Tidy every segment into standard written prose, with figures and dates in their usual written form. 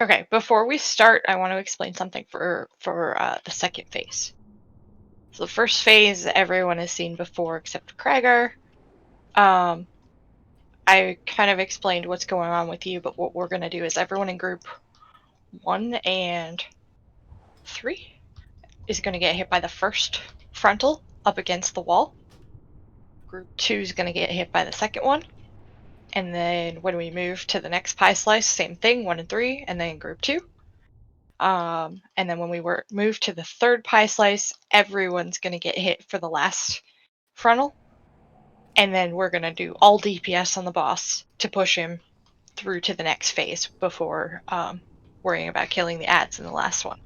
Okay, before we start, I want to explain something for the second phase. So the first phase everyone has seen before except Krager. Um, I kind of explained what's going on with you, but what we're going to do is everyone in group 1 and 3 is going to get hit by the first frontal up against the wall. Group 2 is going to get hit by the second one. And then when we move to the next pie slice, same thing, 1 and 3, and then group 2. And then when we move to the third pie slice, everyone's going to get hit for the last frontal. And then we're going to do all DPS on the boss to push him through to the next phase before worrying about killing the ads in the last one.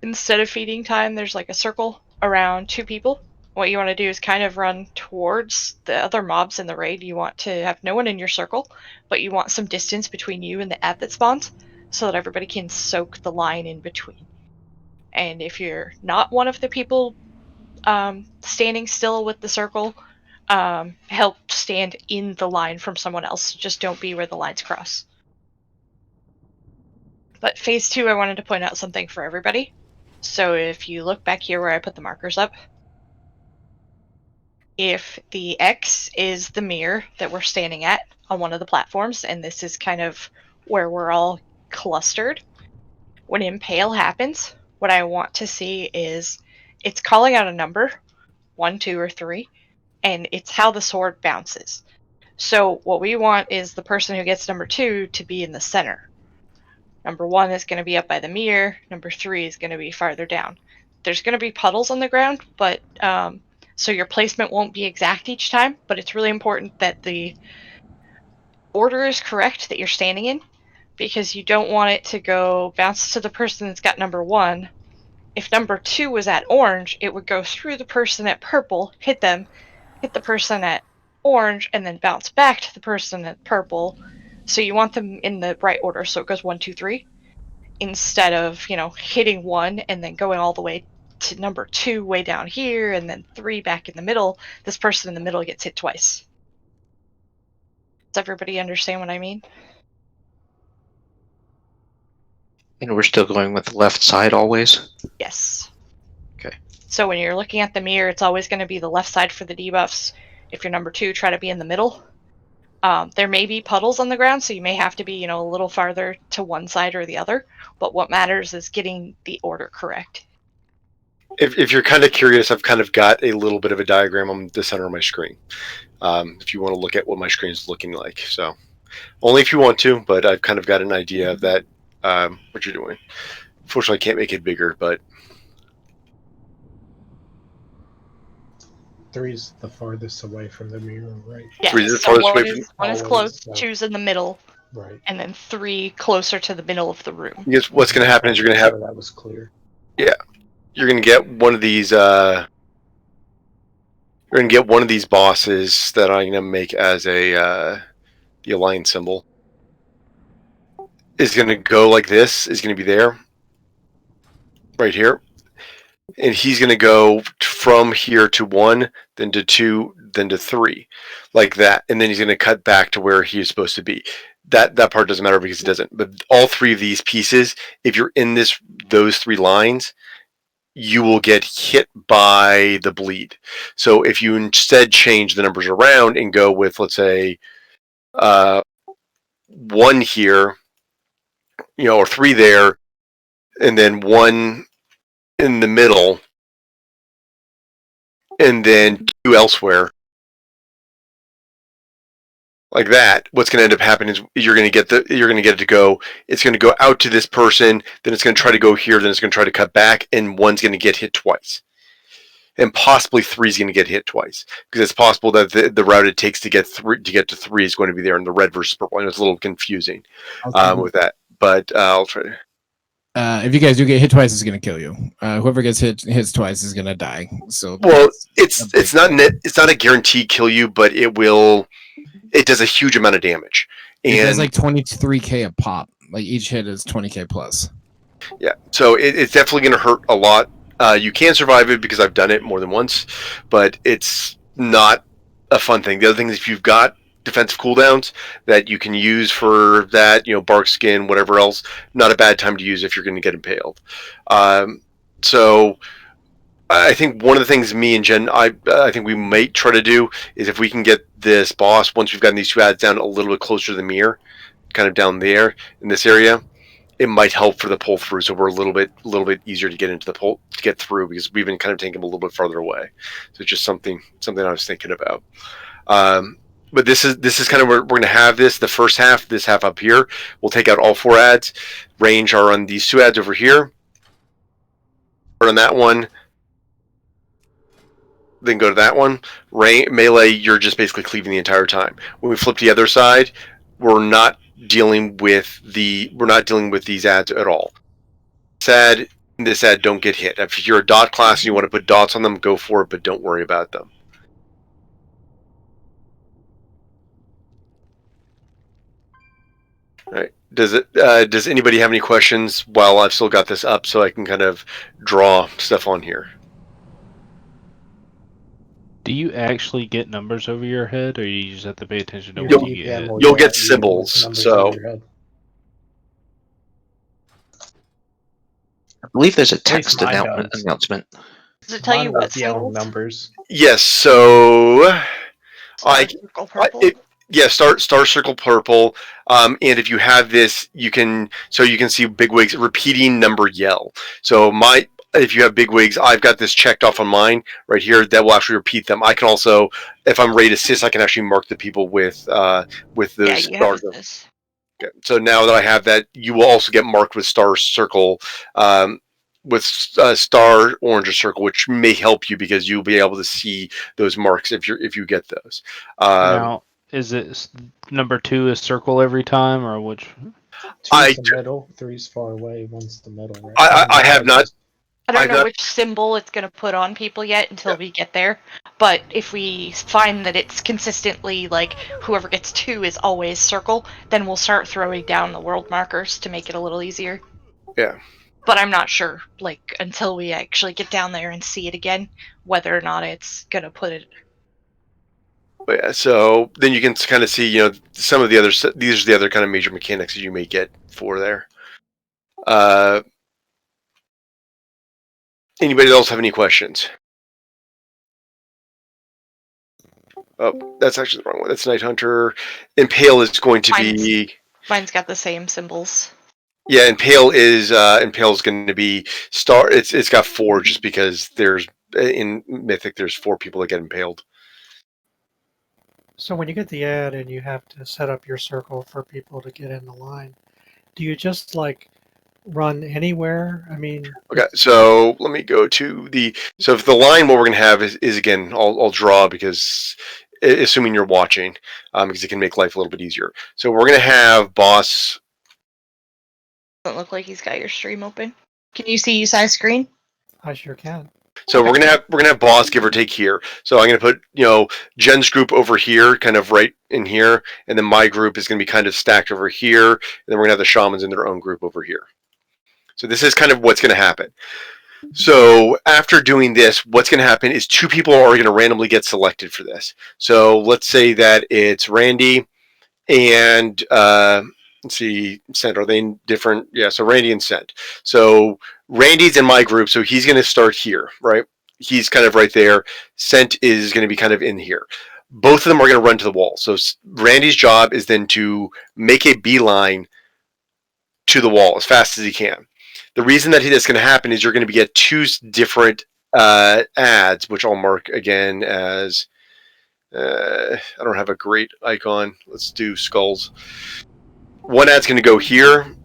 Instead of feeding time, there's like a circle around 2 people. What you want to do is kind of run towards the other mobs in the raid. You want to have no one in your circle, but you want some distance between you and the ad that spawns so that everybody can soak the line in between. And if you're not one of the people standing still with the circle, help stand in the line from someone else. Just don't be where the lines cross. But phase 2, I wanted to point out something for everybody. So if you look back here where I put the markers up, if the X is the mirror that we're standing at on one of the platforms, and this is kind of where we're all clustered, when Impale happens, what I want to see is it's calling out a number, 1, 2, or 3, and it's how the sword bounces. So what we want is the person who gets number 2 to be in the center. Number 1 is going to be up by the mirror. Number 3 is going to be farther down. There's going to be puddles on the ground, but so your placement won't be exact each time, but it's really important that the order is correct that you're standing in, because you don't want it to go bounce to the person that's got number 1. If number 2 was at orange, it would go through the person at purple, hit them, hit the person at orange, and then bounce back to the person at purple. So you want them in the right order, so it goes 1, 2, 3, instead of, hitting 1 and then going all the way to number 2 way down here and then 3 back in the middle. This person in the middle gets hit twice. Does everybody understand what I mean? And we're still going with the left side always? Yes. Okay. So when you're looking at the mirror, it's always going to be the left side for the debuffs. If you're number 2, try to be in the middle. There may be puddles on the ground, so you may have to be, a little farther to one side or the other. But what matters is getting the order correct. If you're kind of curious, I've kind of got a little bit of a diagram on the center of my screen. If you want to look at what my screen is looking like. So only if you want to, but I've kind of got an idea of that, what you're doing. Unfortunately, I can't make it bigger, but 3's the farthest away from the mirror, right? Yeah, 3 is the so farthest away one is always, close, so- 2's in the middle, Right. and then 3 closer to the middle of the room. Because what's going to happen is you're going to have that was clear. Yeah, you're going to get one of these. You're going to get one of these bosses that I'm going to make as a the alliance symbol. Is going to go like this. Is going to be there, right here, and he's going to go from here to 1, then to 2, then to 3, like that, and then he's going to cut back to where he's supposed to be. That part doesn't matter because it doesn't. But all 3 of these pieces, if you're in those 3 lines, you will get hit by the bleed. So if you instead change the numbers around and go with, let's say, 1 here, or 3 there, and then 1 in the middle, and then 2 elsewhere, like that, what's going to end up happening is you're going to get it to go. It's going to go out to this person, then it's going to try to go here, then it's going to try to cut back, and 1's going to get hit twice. And possibly 3 is going to get hit twice, because it's possible that the route it takes to get to 3 is going to be there in the red versus purple. And it's a little confusing with that, but I'll try to. If you guys do get hit twice, it's gonna kill you. Whoever gets hits twice is gonna die. So it's not a guaranteed kill you, but it will. It does a huge amount of damage. And it does like 23k a pop. Like each hit is 20k plus. Yeah, so it's definitely going to hurt a lot. You can survive it because I've done it more than once, but it's not a fun thing. The other thing is if you've got defensive cooldowns that you can use for that, bark skin, whatever else. Not a bad time to use if you're going to get impaled. So I think one of the things me and Jen, I think we might try to do is if we can get this boss, once we've gotten these 2 ads down a little bit closer to the mirror, kind of down there in this area, it might help for the pull through. So we're a little bit easier to get into the pull to get through because we've been kind of taking them a little bit farther away. So it's just something I was thinking about. But this is kind of where we're going to have this. The first half, this half up here, we'll take out all 4 ads. Range are on these 2 ads over here. Or on that one. Then go to that one. Melee, you're just basically cleaving the entire time. When we flip to the other side, we're not dealing with these ads at all. This ad don't get hit. If you're a dot class and you want to put dots on them, go for it, but don't worry about them. All right. Does anybody have any questions while I've still got this up so I can kind of draw stuff on here? Do you actually get numbers over your head, or you just have to pay attention to Your what you get DPM hit? will You'll get you symbols, numbers so- over your head. I believe there's a At least text mine does. announcement. Does it tell you Mine what does yellow symbols? numbers. Yes. So Star, circle, purple. Star circle purple. And if you have this, you can see bigwigs repeating number yell. So if you have bigwigs, I've got this checked off on mine right here that will actually repeat them. I can also, if I'm ready to assist, I can actually mark the people with those yeah, you have stars. this. Okay. So now that I have that, you will also get marked with star circle, with star orange or circle, which may help you because you'll be able to see those marks if you get those. Now, is it number 2 is circle every time, or which? 2's the middle, 3's far away, 1's the middle, right? I have not. I don't I've know not- which symbol it's going to put on people yet until we get there. But if we find that it's consistently like whoever gets 2 is always circle, then we'll start throwing down the world markers to make it a little easier. Yeah. But I'm not sure, until we actually get down there and see it again, whether or not it's going to put it. But yeah, so then you can kind of see, some of the other. These are the other kind of major mechanics that you may get for there. Anybody else have any questions? Oh, that's actually the wrong one. That's Night Hunter. Impale is going to be. Mine's got the same symbols. Yeah, Impale is going to be star. It's got 4 just because there's in Mythic there's 4 people that get impaled. So when you get the ad and you have to set up your circle for people to get in the line, do you just run anywhere? I mean, Okay, so let me go to so if the line, what we're going to have is again, I'll draw because assuming you're watching, because it can make life a little bit easier. So we're going to have boss. Doesn't look like he's got your stream open. Can you see size screen? I sure can. So we're gonna have boss give or take here. So I'm gonna put Jen's group over here, kind of right in here, and then my group is gonna be kind of stacked over here, and then we're gonna have the shamans in their own group over here. So this is kind of what's gonna happen. So after doing this, what's gonna happen is 2 people are gonna randomly get selected for this. So let's say that it's Randy and let's see, Scent. Are they different? Yeah, so Randy and Scent. So Randy's in my group, so he's going to start here, right? He's kind of right there. Scent is going to be kind of in here. Both of them are going to run to the wall. So Randy's job is then to make a beeline to the wall as fast as he can. The reason that that's going to happen is you're going to get 2 different ads, which I'll mark again as... I don't have a great icon. Let's do skulls. One ad's going to go here.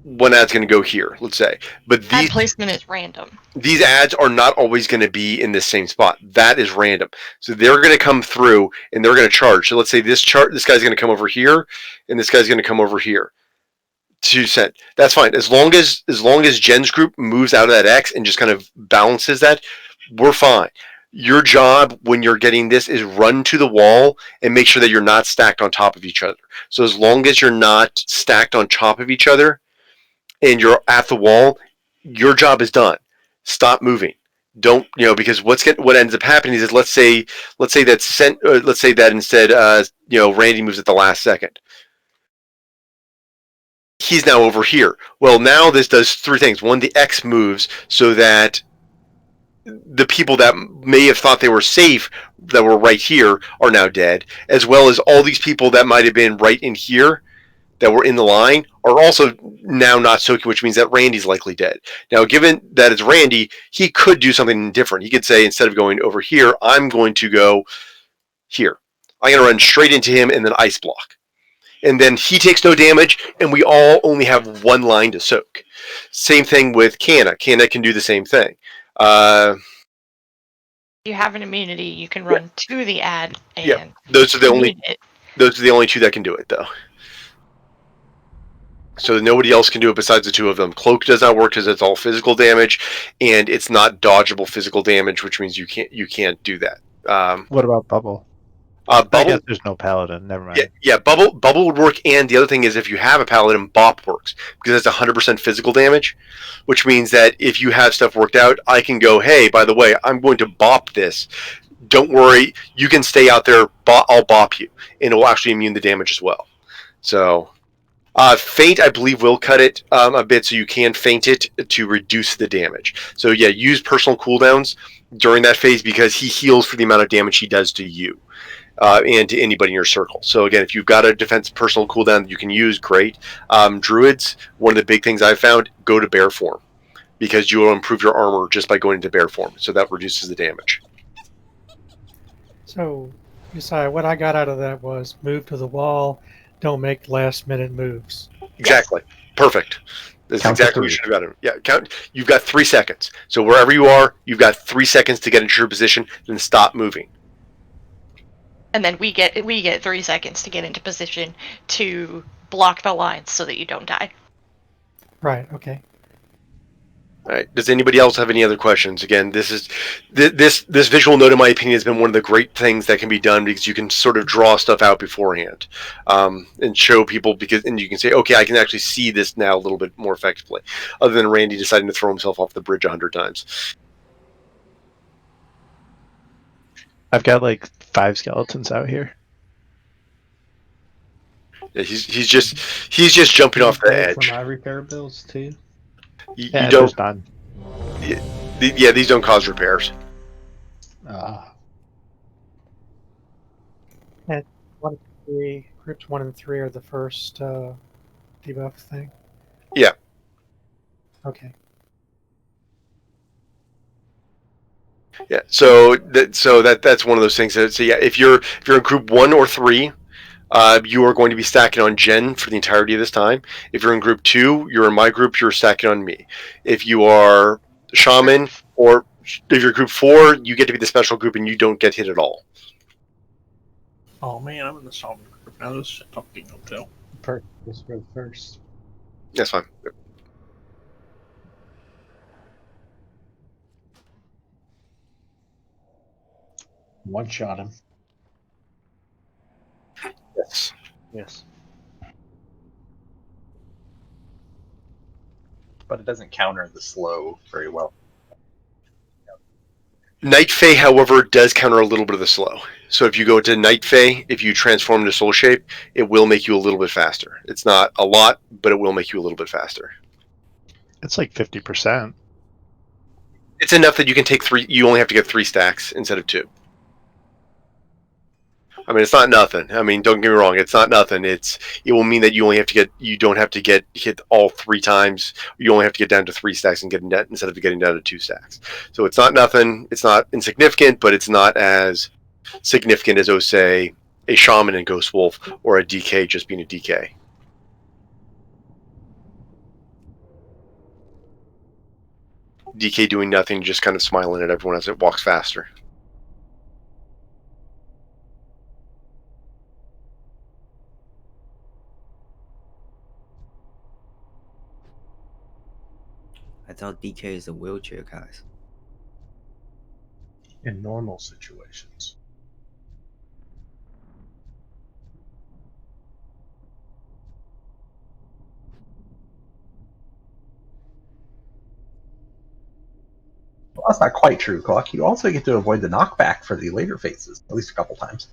One ad's going to go here, let's say. But Ad placement is random. These ads are not always going to be in the same spot. That is random. So they're going to come through and they're going to charge. So let's say this guy's going to come over here and this guy's going to come over here. 2 cent. That's fine. As long as Jen's group moves out of that X and just kind of balances that, we're fine. Your job when you're getting this is run to the wall and make sure that you're not stacked on top of each other. So as long as you're not stacked on top of each other and you're at the wall, your job is done. Stop moving. Don't because what ends up happening is let's say that instead Randy moves at the last second. He's now over here. Well, now this does three things. One, the X moves so that the people that may have thought they were safe that were right here are now dead, as well as all these people that might have been right in here that were in the line are also now not soaking, which means that Randy's likely dead. Now, given that it's Randy, he could do something different. He could say, instead of going over here, I'm going to go here. I'm going to run straight into him and then ice block. And then he takes no damage, and we all only have one line to soak. Same thing with Canna. Canna can do the same thing. You have an immunity, you can run to the ad and Yeah, those are the only two that can do it, though. So nobody else can do it besides the two of them. Cloak does not work because it's all physical damage, and it's not dodgeable physical damage, which means you can't do that. What about Bubble? I Bubble, guess there's no Paladin. Never mind. yeah, Bubble would work, and the other thing is if you have a Paladin, Bop works because it's 100% physical damage, which means that if you have stuff worked out, I can go, hey, by the way, I'm going to Bop this. Don't worry, you can stay out there. I'll Bop you, and it will actually immune the damage as well. So. Feint, I believe, will cut it a bit, so you can feint it to reduce the damage. So yeah, use personal cooldowns during that phase because he heals for the amount of damage he does to you and to anybody in your circle. So again, if you've got a defense personal cooldown that you can use, great. Druids, one of the big things I've found, go to bear form because you will improve your armor just by going into bear form. So that reduces the damage. So, Josiah, what I got out of that was move to the wall, don't make last-minute moves. Exactly. Yes. Perfect. That's Count exactly what you should have done. Yeah, count. You've got 3 seconds. So wherever you are, you've got 3 seconds to get into your position, then stop moving. And then we get 3 seconds to get into position to block the lines so that you don't die. Right. Okay. All right. Does anybody else have any other questions? Again, this visual note, in my opinion, has been one of the great things that can be done because you can sort of draw stuff out beforehand and show people and you can say, okay, I can actually see this now a little bit more effectively, other than Randy deciding to throw himself off the bridge 100 times. I've got like 5 skeletons out here. Yeah, he's just jumping off the edge. For my repair bills too. You Yeah, don't. there's none. Yeah, these don't cause repairs. And 1 and 3, groups 1 and 3 are the first debuff thing. Yeah. Okay. Yeah. So that's one of those things. So yeah, if you're in group 1 or 3. You are going to be stacking on Jen for the entirety of this time. If you're in group 2, you're in my group, you're stacking on me. If you are Shaman, or if you're group 4, you get to be the special group and you don't get hit at all. Oh man, I'm in the Shaman group now. This shit don't being no tell. Purpose for the first. That's fine. One shot him. Yes. Yes. But it doesn't counter the slow very well. Night Fae, however, does counter a little bit of the slow. So if you go into Night Fae, if you transform into Soul Shape, it will make you a little bit faster. It's not a lot, but it will make you a little bit faster. It's like 50%. It's enough that you can take 3. You only have to get 3 stacks instead of 2. I mean, it's not nothing. I mean, don't get me wrong. It's not nothing. It will mean that you don't have to get hit all 3 times. You only have to get down to 3 stacks and instead of getting down to 2 stacks. So it's not nothing. It's not insignificant, but it's not as significant as, say, a Shaman and Ghost Wolf or a DK just being a DK. DK doing nothing, just kind of smiling at everyone as it walks faster. I thought DK is the wheelchair guys. In normal situations. that's not quite true, Clock. You also get to avoid the knockback for the later phases, at least a couple times.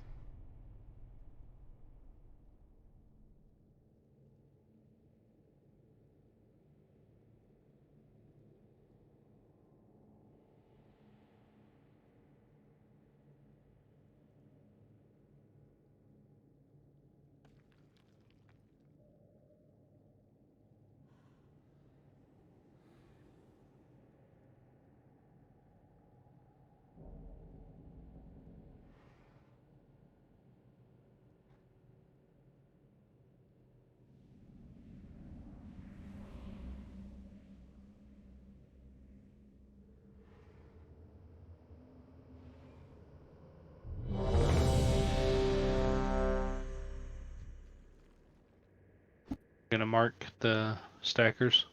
Gonna mark the stackers.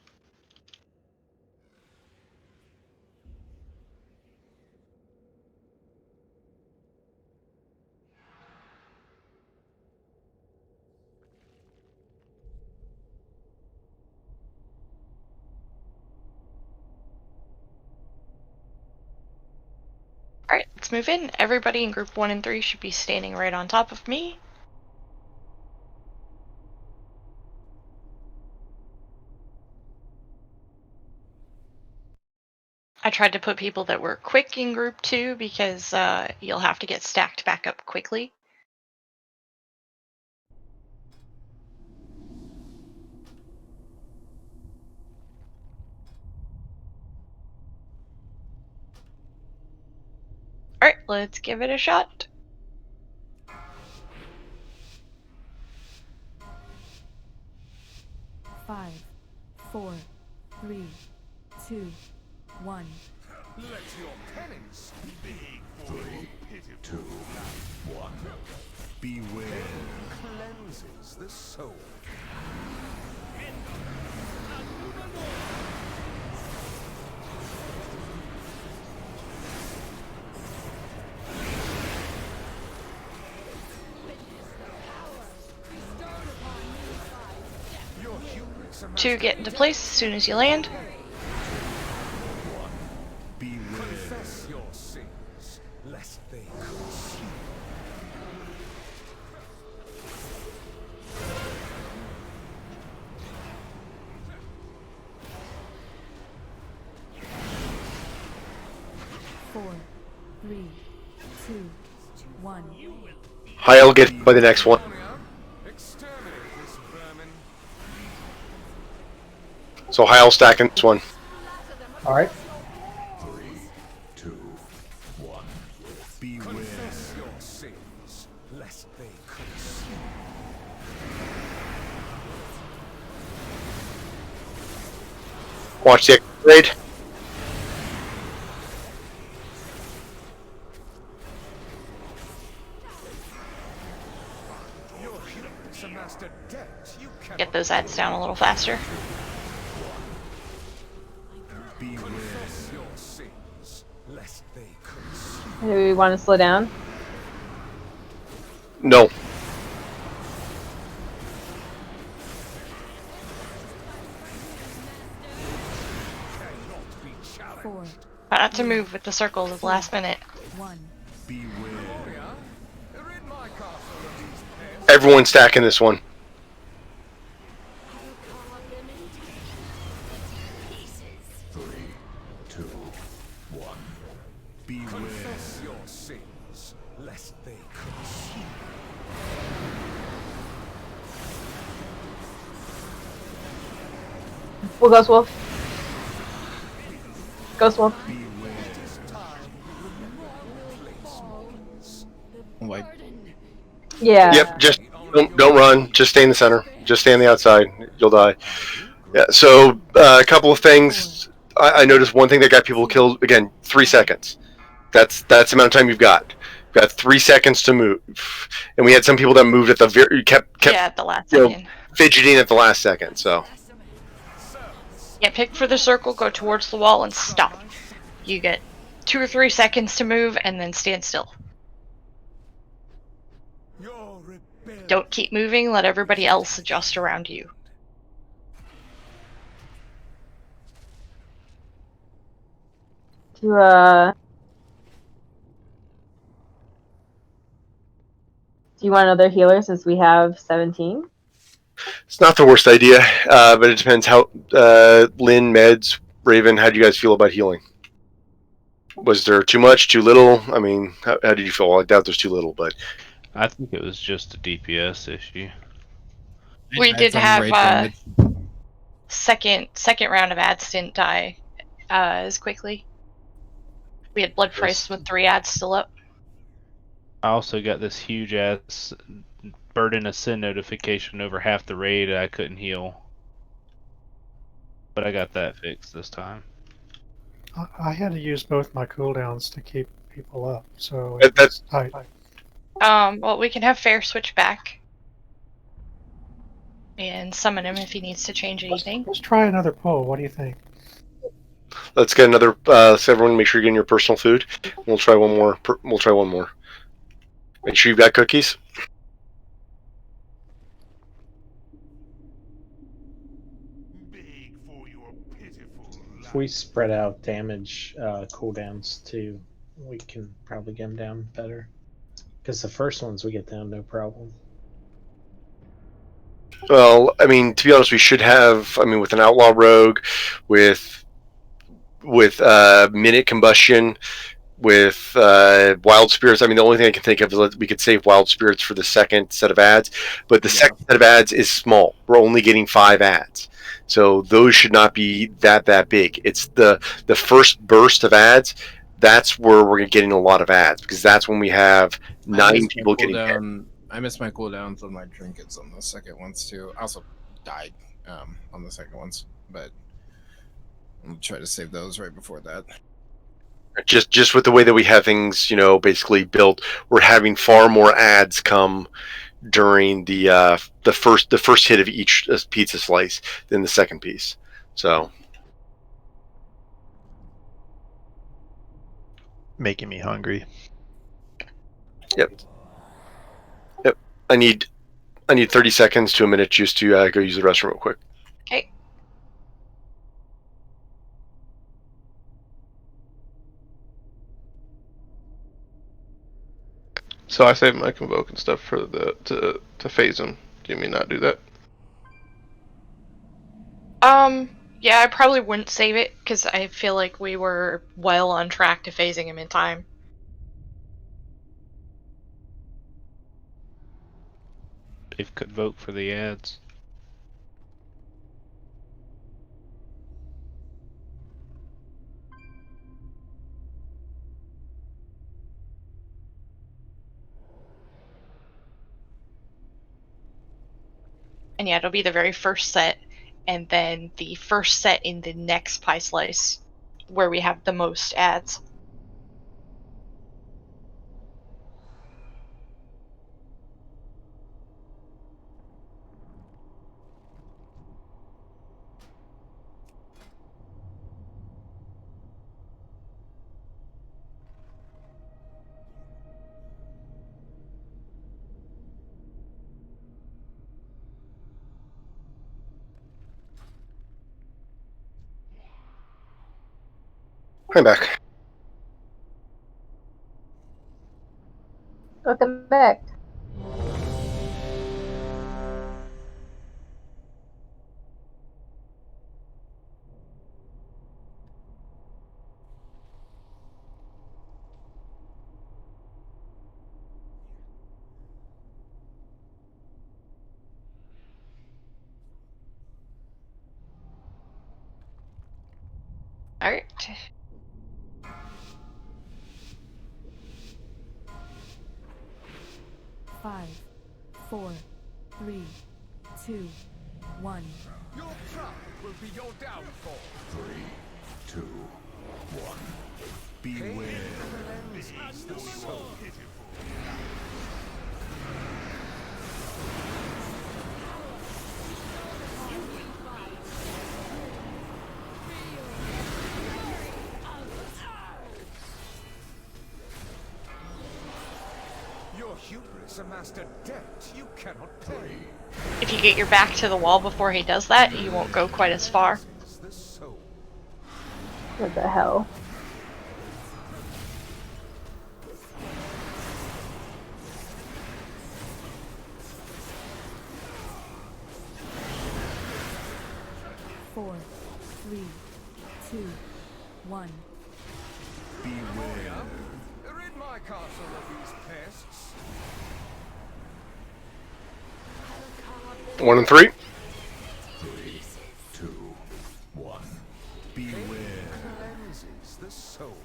Alright, let's move in. Everybody in group 1 and 3 should be standing right on top of me. I tried to put people that were quick in group 2 because you'll have to get stacked back up quickly. Alright, let's give it a shot. Five, 4, 3, 2, 1. Let your penance be for your pitiful 1. Beware. Cleanses the soul. Two, get into place as soon as you land. Confess your sins, lest they consume. Four, 3, 2, 1. I'll get hit by the next one. So Heil stacking this one. All right. 3, 2, 1. Beware. Confess your sins, lest they consume. Watch the upgrade. Your heroes amassed a debt you cannot Get those ads down a little faster. Confess your sins, lest they consume. Do we want to slow down? No. Four, Try not to move with the circles at the last minute. 1. Everyone's stacking this one. Confess your sins, lest they consume. We'll Ghost Wolf. Ghost Wolf. Wipe. Yeah. Yep, just don't run. Just stay in the center. Just stay on the outside. You'll die. Yeah. So a couple of things. I noticed one thing that got people killed. Again, 3 seconds. That's the amount of time you've got. You've got 3 seconds to move. And we had some people that moved at the very kept Yeah, at the last second. fidgeting at the last second. So Yeah, pick for the circle, go towards the wall, and stop. You get 2 or 3 seconds to move, and then stand still. Don't keep moving, let everybody else adjust around you. Do you want another healer since we have 17? It's not the worst idea, but it depends how. Lynn, Meds, Raven, how do you guys feel about healing? Was there too much, too little? I mean, how did you feel? I doubt there's too little, but I think it was just a DPS issue. We did Some have rage damage. second round of ads didn't die as quickly. We had blood price with 3 ads still up. I also got this huge ass burden of sin notification over half the raid. I couldn't heal, but I got that fixed this time. I had to use both my cooldowns to keep people up, so it that's was tight. Well, we can have Fair switch back and summon him if he needs to change anything. Let's try another poll. What do you think? let's get another. So everyone, make sure you're getting your personal food. We'll try one more. We'll try one more. Make sure you've got cookies. If we spread out damage cooldowns too, we can probably get them down better. Because the first ones we get down no problem. Well, I mean, to be honest, we should have. I mean, with an outlaw rogue, with minute combustion, with wild spirits. I mean, the only thing I can think of is we could save wild spirits for the second set of ads, but the second set of ads is small. We're only getting 5 ads, so those should not be that big. It's the first burst of ads. That's where we're getting a lot of ads because that's when we have 9 people getting hit. I missed my cooldowns on my trinkets on the second ones too. I also died on the second ones, but I'll try to save those right before that. Just with the way that we have things, basically built, we're having far more ads come during the first hit of each pizza slice than the second piece. So making me hungry. Yep. I need 30 seconds to a minute just to go use the restroom real quick. Okay. So I saved my convoke and stuff for to phase him. Do you mean not do that? Yeah, I probably wouldn't save it because I feel like we were well on track to phasing him in time. Dave could vote for the ads. And yeah, it'll be the very first set, and then the first set in the next pie slice, where we have the most ads. I'm back. Welcome back. Alright. Five, 4, 3, 2, 1. Your pride will be your downfall. 3, 2, 1. Beware. Beast the so pitiful. Your hubris amassed a debt you cannot pay. If you get your back to the wall before he does that, you won't go quite as far. What the hell? 4, 3, 2, 1. Beware. Rid my castle of these pests. 1 and 3. 3, 2, 1. Beware. Cleanses the soul.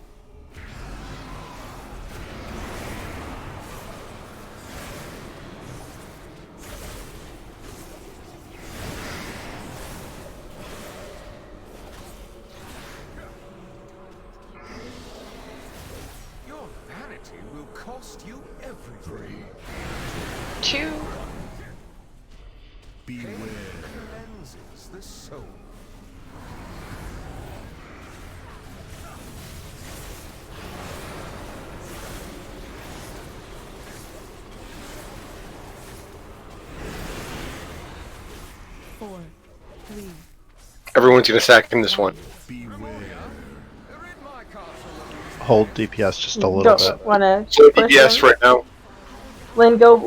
Your vanity will cost you everything. 2. Beware. Cleanses the soul. Four, 3. Everyone's going to sack in this one. Hold DPS just a little bit. Don't want to. So DPS right now. Lynn, go.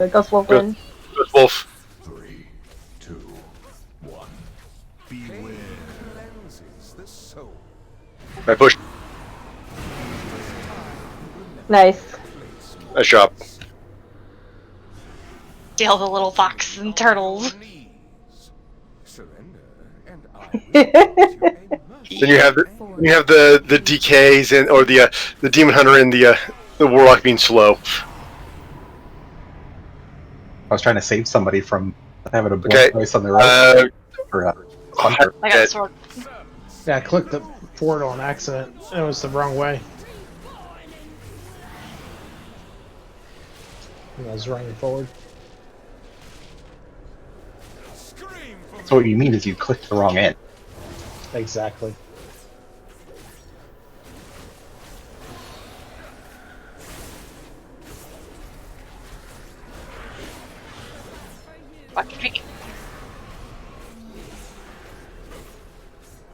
Ghost Wolf Lynn. Ghost Wolf. 3, 2, 1. Beware. Cleanses the soul. I push. Nice. Nice job. See all the little foxes and turtles. Surrender, and I Then you have the DKs and or the Demon Hunter and the Warlock being slow. I was trying to save somebody from having a blood Okay. voice on their own. I got a sword. Yeah, I clicked the forward on accident. It was the wrong way. And I was running forward. So what you mean is you clicked the wrong end. Exactly. Watch your feet.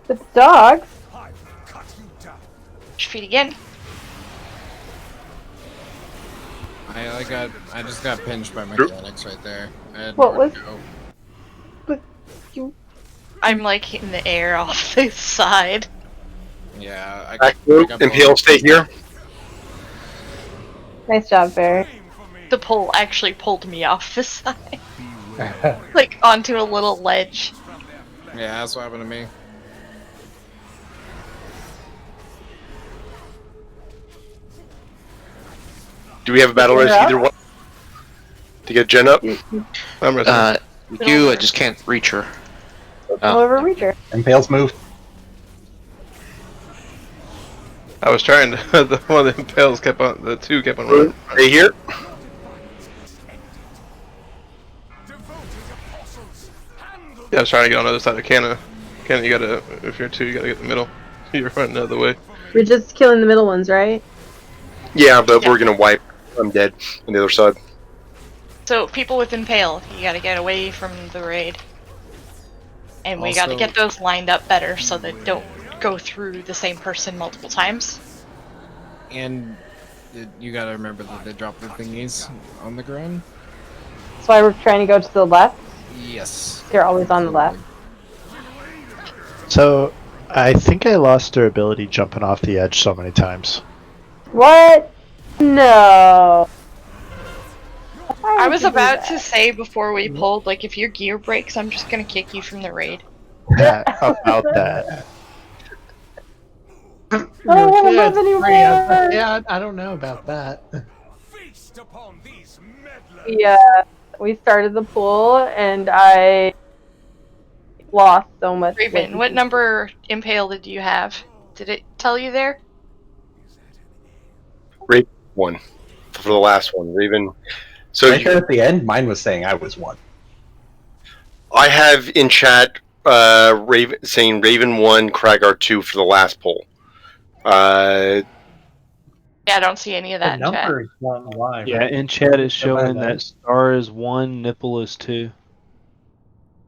The dogs. Watch your feet again. I just got pinched by mechanics right there. I had What nowhere was? to go. I'm like in the air off the side. Yeah, I Back got Impale, stay here. Nice job, Barry. The pole actually pulled me off the side. Like onto a little ledge. Yeah, that's what happened to me. Do we have a battle res either one? To get Jen up? I'm ready. I just can't reach her. Go over Reacher. Impale's moved. I was trying to. The one of the impales kept on. The two kept on running. Stay here. Yeah, I was trying to get on the other side of Canna. Canna, you gotta. If you're two, you gotta get in the middle. You're running the other way. We're just killing the middle ones, right? Yeah, but we're gonna wipe. I'm dead on the other side. So people with Impale, you gotta get away from the raid. And we gotta Also- get those lined up better so they don't go through the same person multiple times. And you gotta remember that they drop the thingies on the ground. That's why we're trying to go to the left. Yes. They're always on the left. So, I think I lost her ability jumping off the edge so many times. What? No. Why I would was you do about that? to say before we pulled, like, if your gear breaks, I'm just gonna kick you from the raid. Yeah, about that. I don't want to Yeah, move anymore. yeah, I don't know about that. Yeah, we started the pool and I lost so much. Raven, weight. what number Impale did you have? Did it tell you there? Raven 1 for the last one. Raven. So Right there at the end, mine was saying I was 1. I have in chat Raven saying Raven 1, Kragar 2 for the last poll. Yeah, I don't see any of that The in chat. numbers won't lie. Yeah, right? in chat is Go by showing that star is 1, nipple is 2.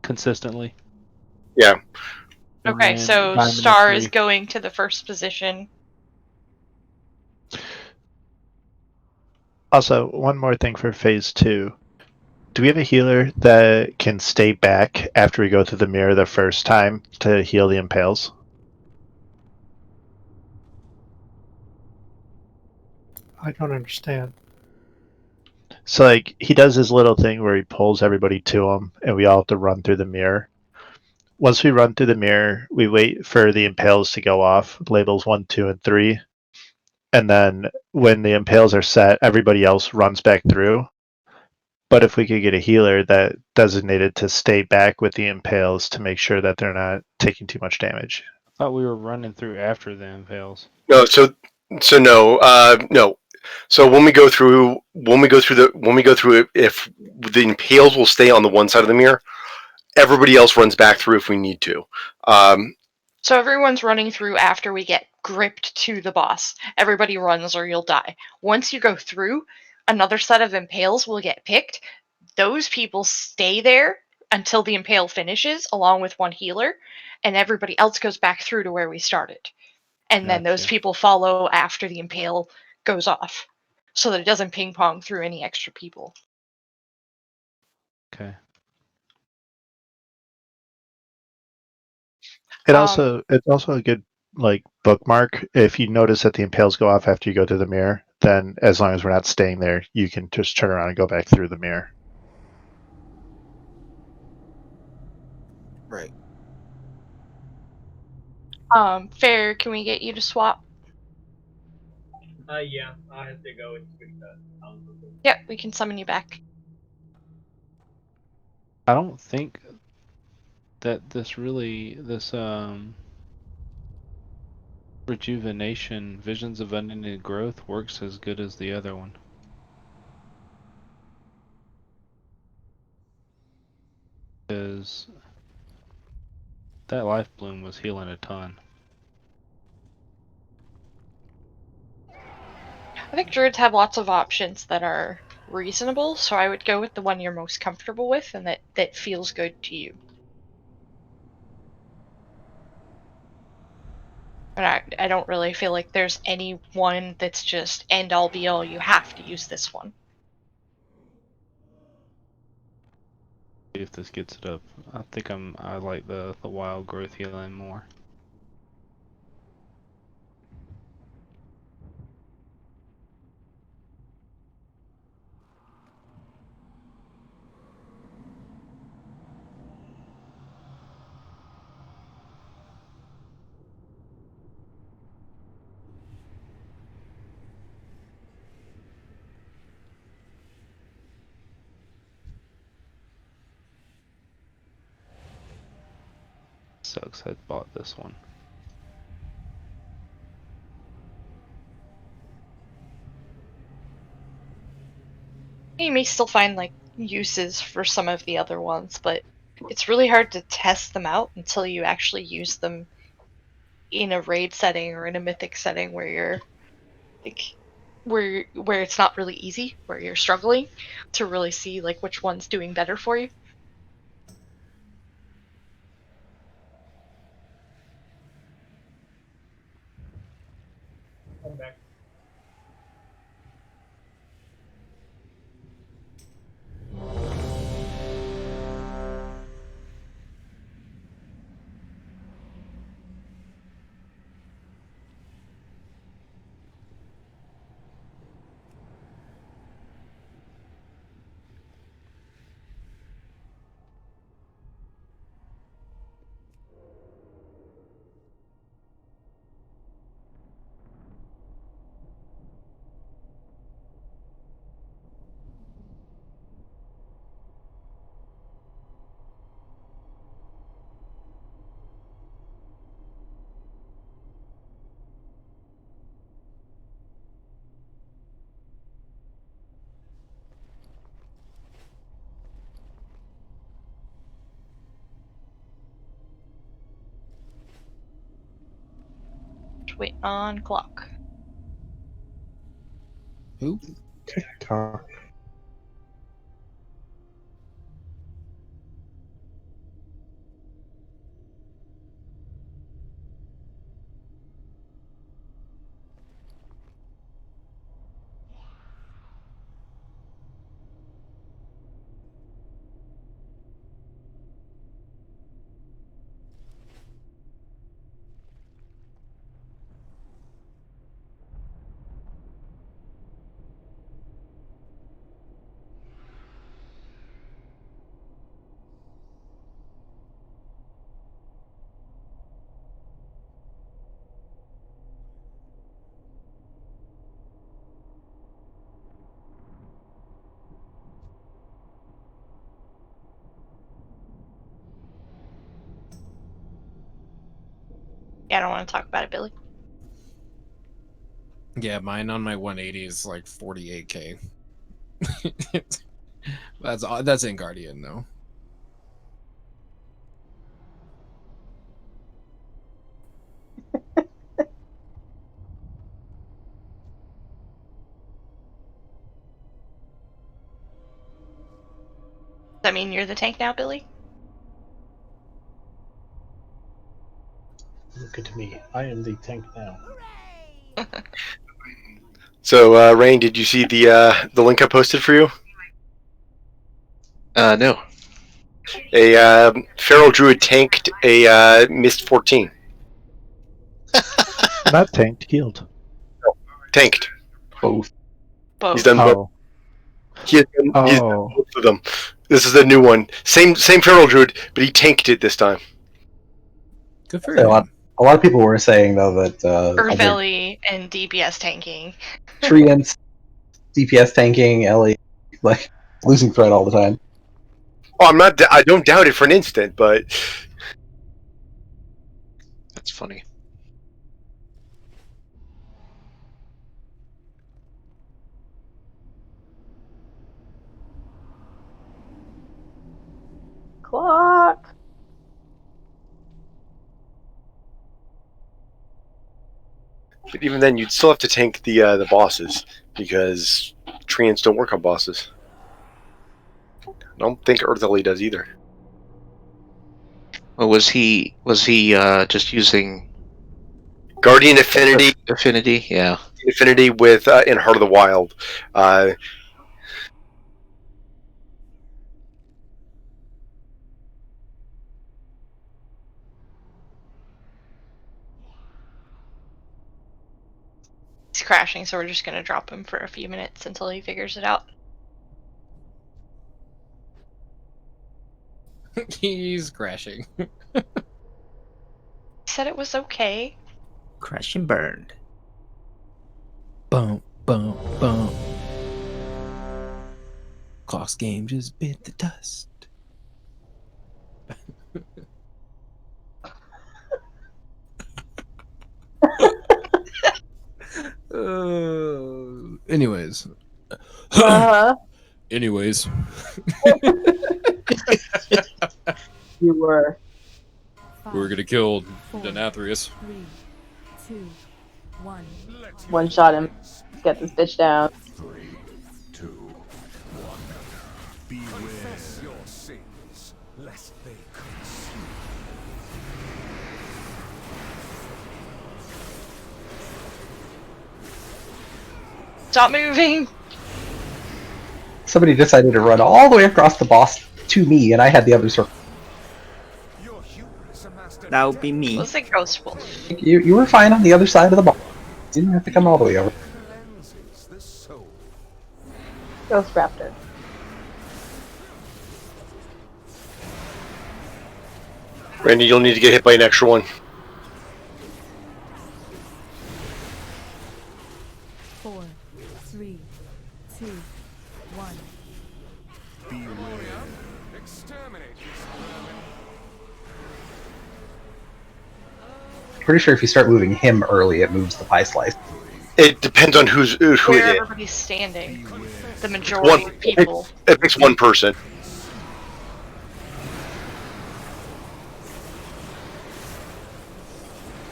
Consistently. Yeah. Okay, And so diamond is Star 3. is going to the first position. Also, one more thing for phase 2. do we have a healer that can stay back after we go through the mirror the first time to heal the impales? I don't understand. So like he does his little thing where he pulls everybody to him, and we all have to run through the mirror. Once we run through the mirror, we wait for the impales to go off, labels 1, 2, and 3, and then when the impales are set, everybody else runs back through. But if we could get a healer that designated to stay back with the impales to make sure that they're not taking too much damage. I thought we were running through after the impales. No, no. So when we go through it, if the impales will stay on the one side of the mirror, everybody else runs back through if we need to. So everyone's running through after we get gripped to the boss. Everybody runs or you'll die. Once you go through, another set of impales will get picked. Those people stay there until the impale finishes, along with one healer, and everybody else goes back through to where we started. And then those Gotcha. people follow after the impale goes off, so that it doesn't ping pong through any extra people. Okay. It's also a good like bookmark. If you notice that the impales go off after you go through the mirror, then as long as we're not staying there, you can just turn around and go back through the mirror. Right. Fair, can we get you to swap? Yeah, I have to go and switch that. Yep, we can summon you back. I don't think that this rejuvenation, visions of unending growth, works as good as the other one. Because that life bloom was healing a ton. I think druids have lots of options that are reasonable, so I would go with the one you're most comfortable with and that feels good to you. And I don't really feel like there's any one that's just end all be all. You have to use this one. See if this gets it up. I think I like the wild growth healing more. Sucks I bought this one. You may still find like uses for some of the other ones, but it's really hard to test them out until you actually use them in a raid setting or in a mythic setting where you're like where it's not really easy, where you're struggling to really see like which one's doing better for you. I'm back. Just wait on clock. Who? TikTok. Yeah, I don't want to talk about it, Billy. Yeah, mine on my 180 is like 48k. That's in Guardian though. Does that mean you're the tank now, Billy? Look at me. I am the tank now. So, Rain, did you see the link I posted for you? No. A Feral Druid tanked a Mist 14. Not tanked, healed. Tanked. Both. He's done both. Oh. He's done both of them. This is the new one. Same Feral Druid, but he tanked it this time. Good for A him. lot of people were saying though that Urfelli and DPS tanking. Treants, DPS tanking, Ellie, like losing threat all the time. Oh, I don't doubt it for an instant, but That's funny. Clock. But even then, you'd still have to tank the bosses because treants don't work on bosses. I don't think Earthly does either. Well, was he just using Guardian Affinity? Affinity, yeah. Affinity with in Heart of the Wild. He's crashing, so we're just gonna drop him for a few minutes until he figures it out. He's crashing. He said it was okay. Crash and burned. Bump, bump, bump. Clock's game just bit the dust. Anyways. Anyways. You were. We're gonna kill the Nathrius. 3, 2, 1. One shot him. Let's get this bitch down. 3, 2, 1. Confess your sins, lest they consume. Stop moving! Somebody decided to run all the way across the boss to me, and I had the other circle. That would be me. Was it Ghost Wolf? You were fine on the other side of the boss. You didn't have to come all the way over. Ghost Raptor. Randy, you'll need to get hit by an extra one. 4, 3, 2, 1. Pretty sure if you start moving him early, it moves the pie slice. It depends on who Where it is. everybody's standing. The majority of people. It picks one person.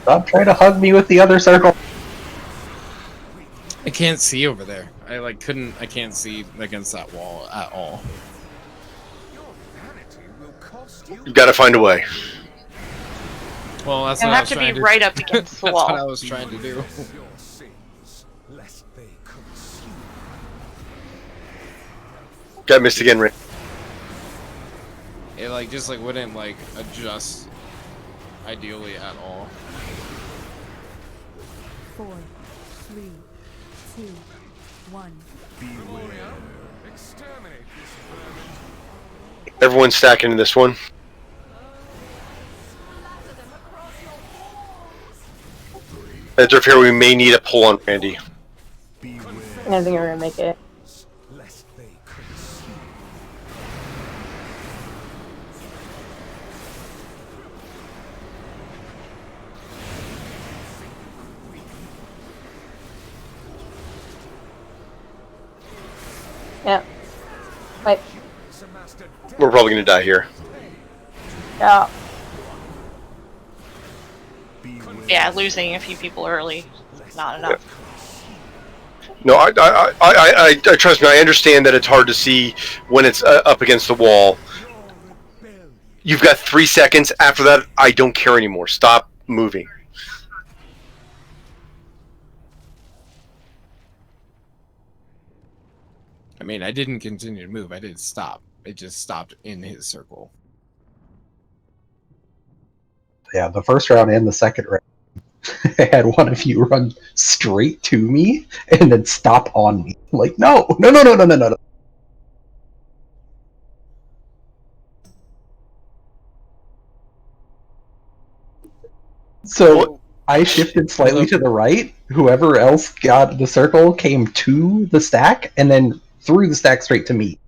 Stop trying to hug me with the other circle. I can't see over there. I can't see against that wall at all. You gotta find a way. Well, that's You'll what I have was to be trying to right up against the That's wall. what I was trying to do. Got missed again, Randy. It just wouldn't adjust ideally at all. 4, 3, 2, 1. Everyone's stacking in this one. As of here, we may need a pull on Randy. I don't think we're gonna make it. Yeah. Wait. We're probably gonna die here. Yeah. Yeah, losing a few people early, not enough. No, I trust me. I understand that it's hard to see when it's up against the wall. You've got 3 seconds. After that, I don't care anymore. Stop moving. I mean, I didn't continue to move. I didn't stop. It just stopped in his circle. Yeah, the first round and the second round, I had one of you run straight to me and then stop on me. Like, no. So I shifted slightly to the right. Whoever else got the circle came to the stack and then threw the stack straight to me.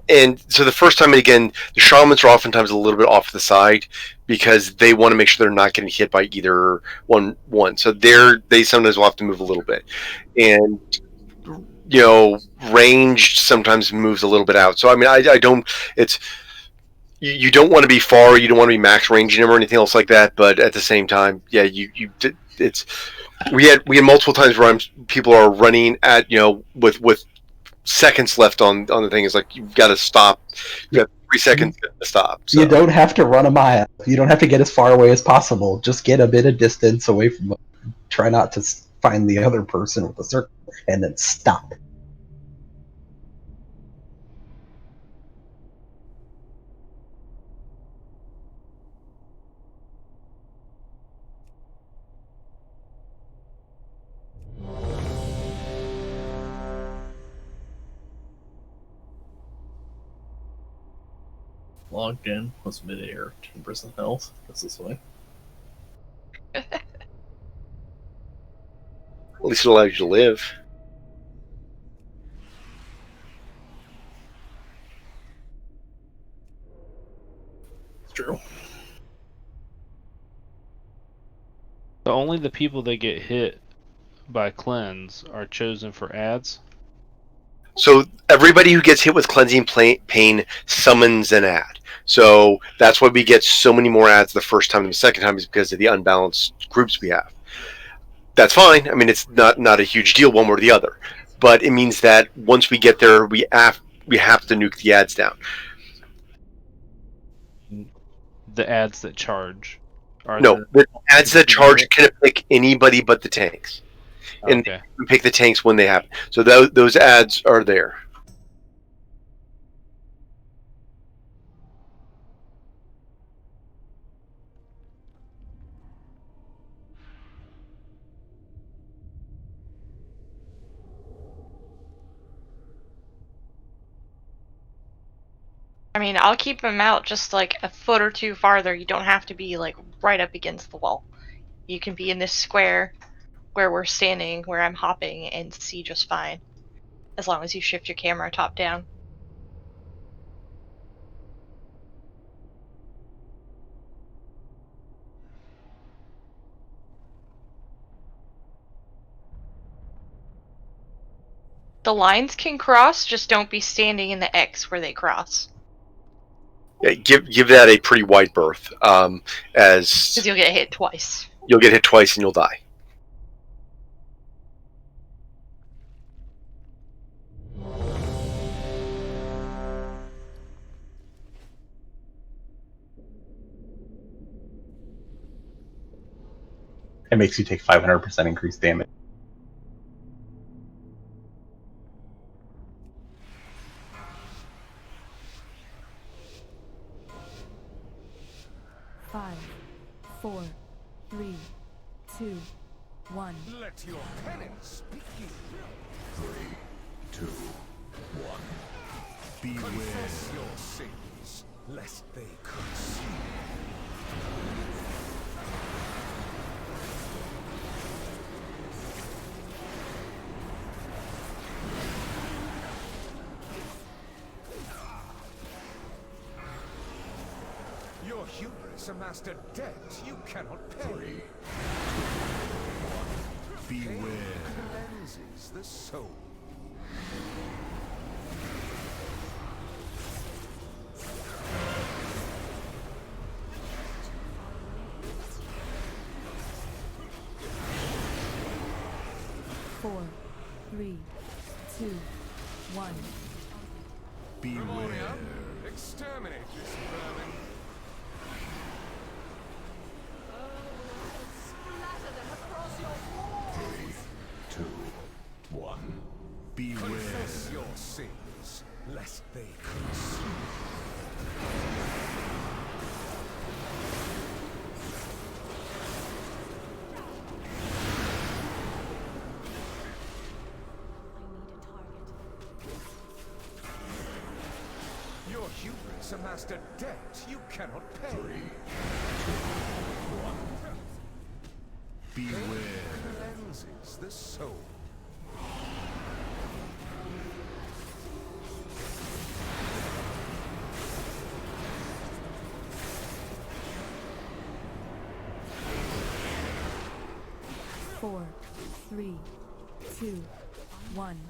And so the first time, again, the shamans are oftentimes a little bit off to the side because they want to make sure they're not getting hit by either one. So they sometimes will have to move a little bit, and ranged sometimes moves a little bit out. So I mean, I don't. It's you don't want to be far. You don't want to be max ranging them or anything else like that. But at the same time, yeah, it's we had multiple times where people are running at with seconds left on the thing. Is like you've got to stop. You've got 3 seconds to stop. So. You don't have to run a mile. You don't have to get as far away as possible. Just get a bit of distance away from them. Try not to find the other person with the circle and then stop. Logged in, was midair, 10% health. That's this way. At least it allows you to live. It's true. So only the people that get hit by cleanse are chosen for ads? So everybody who gets hit with cleansing pain summons an ad. So that's why we get so many more ads the first time. And the second time is because of the unbalanced groups we have. That's fine. I mean, it's not a huge deal one way or the other. But it means that once we get there, we have to nuke the ads down. The ads that charge. The ads that charge can pick anybody but the tanks. And okay. we pick the tanks when they happen. So those ads are there. I mean, I'll keep them out just like a foot or two farther. You don't have to be like right up against the wall. You can be in this square where we're standing, where I'm hopping, and see just fine. As long as you shift your camera top down. The lines can cross, just don't be standing in the X where they cross. Yeah, give that a pretty wide berth, as because you'll get hit twice. You'll get hit twice and you'll die. It makes you take 500% increased damage. Five, 4, 3, 2, 1. Let your penance begin. 3, 2, 1. Beware. Confess your sins, lest they consume. Your hubris amassed a debt you cannot pay. 3, 2, 1. Beware. Cleanses the soul. 4, 3, 2, 1. Beware. Exterminate this vermin. Three, two, one. Beware. Confess your sins, lest they consume. Your hubris amassed a debt you cannot pay. 3, 2, 1. Beware. Cleanses the soul. Four, 3, 2, 1.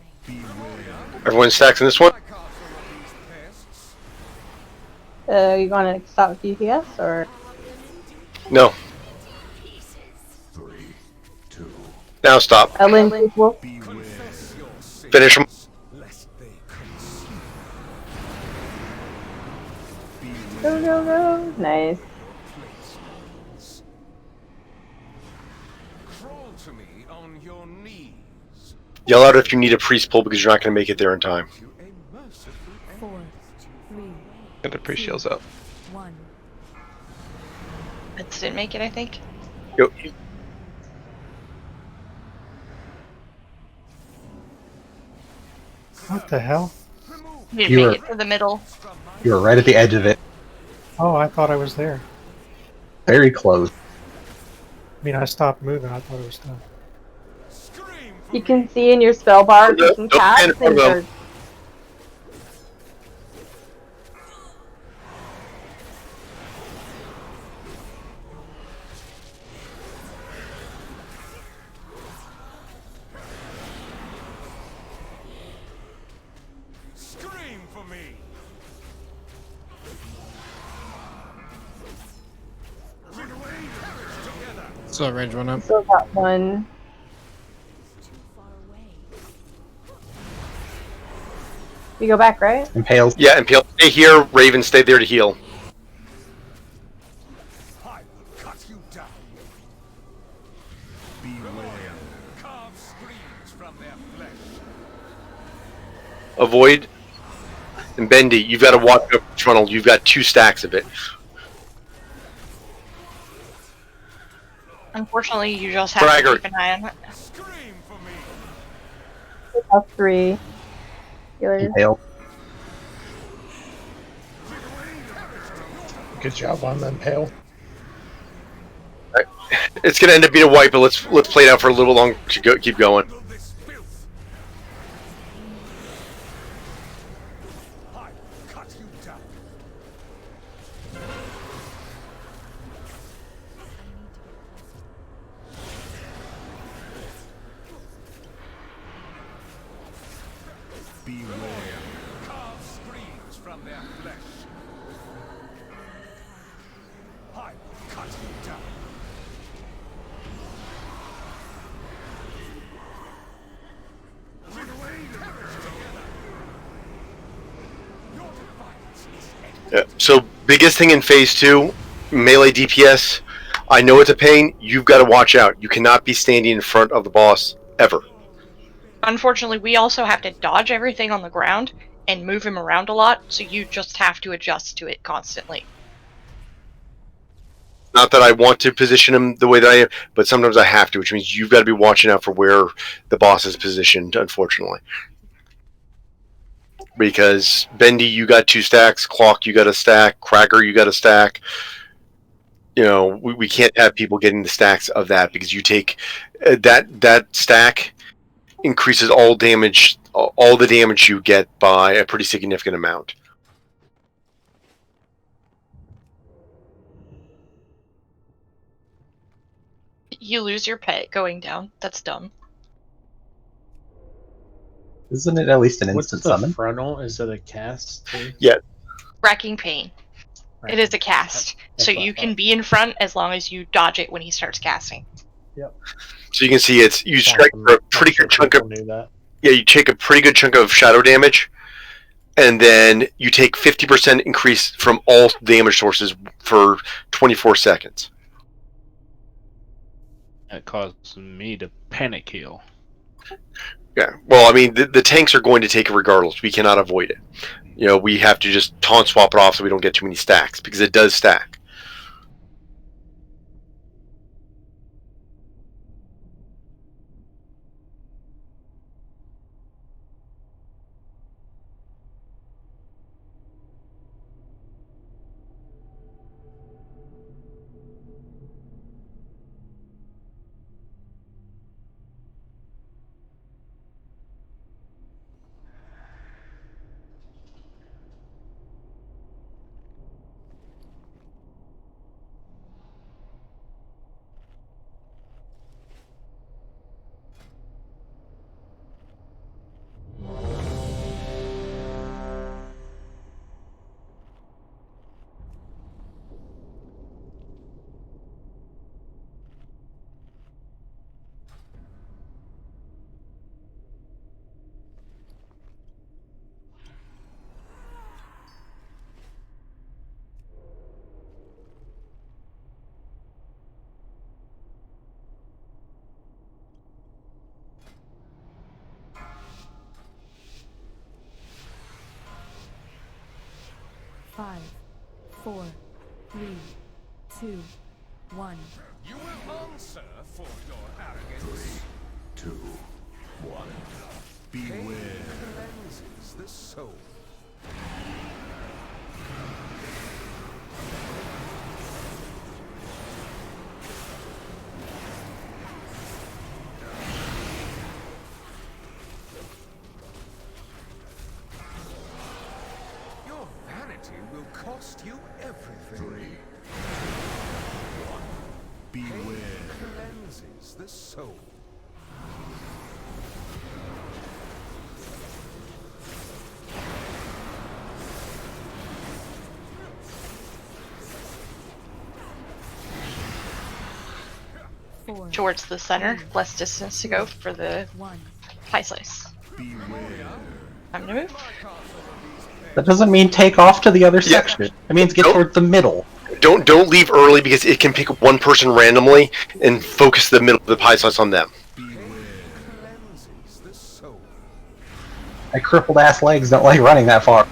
Everyone stacks in this one. You want to stop DPS or? No. Now stop. Will. Finish them. Go, go, go. Nice. Crawl to me on your knees. Yell out if you need a priest pull because you're not going to make it there in time. 4, 3, Get the priest shields out. 1. It didn't make it, I think. Yo, What the hell? You didn't You make were- it to the middle. You were right at the edge of it. Oh, I thought I was there. Very close. I mean, I stopped moving. I thought it was done. You can see in your spell bar if you can cast stand things for or them. Scream for me. So range one up. still got one. You go back, right? Impales. Yeah, Impale, stay here. Raven, stay there to heal. I will cut you down. Beware. Carve screams from their flesh. Avoid. And Bendy, you've got to walk up frontal. You've got 2 stacks of it. Unfortunately, you just have Bragger. to keep an eye on it. Scream for me. Up 3 healers. Impale. Good job on the impale. It's going to end up being a wipe, but let's play it out for a little long to go, keep going. This filth. I will cut you down. Beware. Carve screams from their flesh. I will cut you down. Yeah. So, biggest thing in phase 2, melee DPS. I know it's a pain. You've got to watch out. You cannot be standing in front of the boss ever. Unfortunately, we also have to dodge everything on the ground and move him around a lot, so you just have to adjust to it constantly. Not that I want to position him the way that I am, but sometimes I have to, which means you've got to be watching out for where the boss is positioned, unfortunately. Because Bendy, you got 2 stacks. Clock, you got a stack. Cracker, you got a stack. You know, we can't have people getting the stacks of that because you take that stack increases all damage, all the damage you get by a pretty significant amount. You lose your pet going down. That's dumb. Isn't it at least an What's instant the summon? frontal? Is it a cast too? Yeah. Racking pain. It is a cast, That's so what I you thought. can be in front as long as you dodge it when he starts casting. Yep. So you can see you strike Awesome. for a I'm pretty sure good chunk of. people knew that. Yeah, you take a pretty good chunk of shadow damage, and then you take 50% increase from all damage sources for 24 seconds. That caused me to panic heal. Yeah. Well, I mean, the tanks are going to take it regardless. We cannot avoid it. You know, we have to just taunt swap it off so we don't get too many stacks because it does stack. Five, 4, 3, 2, 1. You will answer for your arrogance. 3, 2, 1. Beware. Cleanses the soul. Your vanity will cost you everything. 3, 1. Beware. Cleanses the soul. Towards the center, less distance to go for the pie slice. Time to move. That doesn't mean take off to the other section. It means get towards the middle. Don't leave early because it can pick one person randomly and focus the middle of the pie slice on them. My crippled ass legs don't like running that far.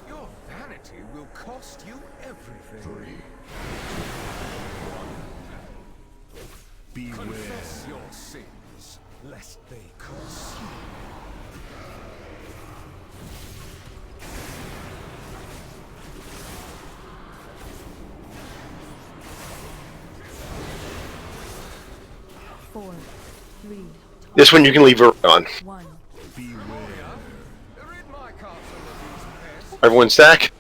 Your vanity will cost you everything. 3, 2, 1. Confess your sins, lest they consume. Four, 3, This one you can leave early on. 1. Everyone stack.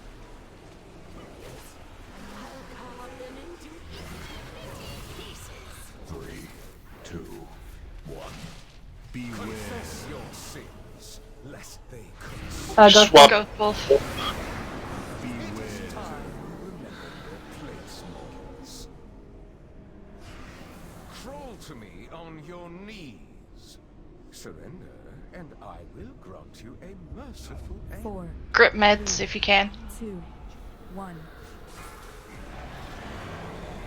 Confess your sins, lest they consume. Go Swap. Go both. Crawl to me on your knees. Surrender, and I will grant you a merciful end. 4, Grip meds if you can. 2, 1.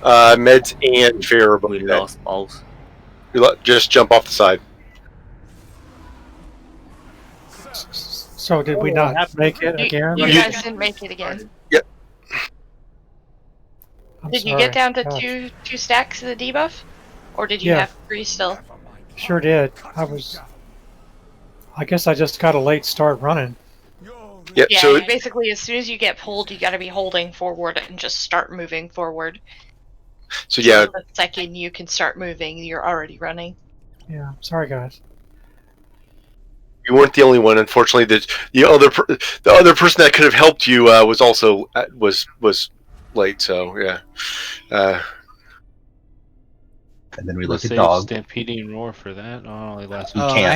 Meds and fear are both dead. lost balls. Just jump off the side. So did we not make it again? You guys didn't make it again. Yep. I'm Did you sorry. get down to Gosh. two stacks of the debuff? Or did you Yeah. have 3 still? Sure did. I guess I just got a late start running. Yep. Yeah, So you basically as soon as you get pulled, you gotta be holding forward and just start moving forward. yeah. So the second you can start moving, you're already running. Yeah. Sorry, guys. You weren't the only one. Unfortunately, the other person that could have helped you was also was late. So yeah. and then we The look at save dog. stampeding roar for that. Oh, only lasts. You Oh, can't. I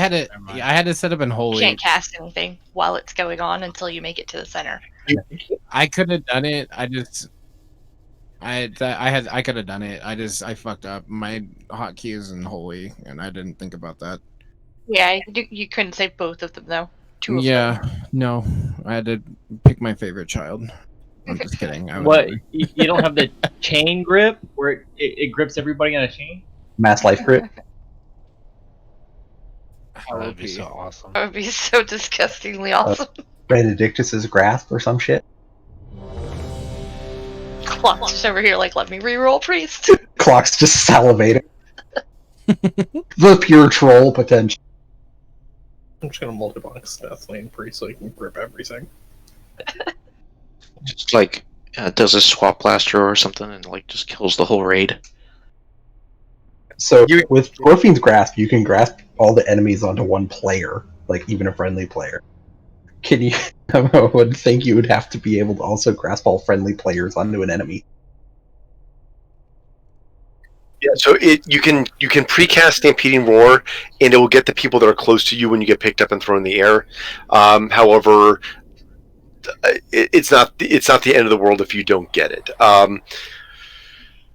had to set up in You holy. can't cast anything while it's going on until you make it to the center. I could have done it. I could have done it. I fucked up. My hotkey is in holy, and I didn't think about that. Yeah, you couldn't save both of them though. Two of them. Yeah, no, I had to pick my favorite child. I'm just kidding. I would What? never. You don't have the chain grip where it grips everybody on a chain? Mass life grip. How That'd be OP. so awesome. That would be so disgustingly awesome. Benedictus's grasp or some shit. Clock's just over here like, let me reroll priest. Clock's just salivating. The pure troll potential. I'm just gonna multi-box Deathly Priest so you can grip everything. Just like does a swap blaster or something and like just kills the whole raid. So with Dwarfine's grasp, you can grasp all the enemies onto one player, like even a friendly player. Can you? I would think you would have to be able to also grasp all friendly players onto an enemy. Yeah, so you can precast Stampeding Roar, and it will get the people that are close to you when you get picked up and thrown in the air. However, it's not the end of the world if you don't get it.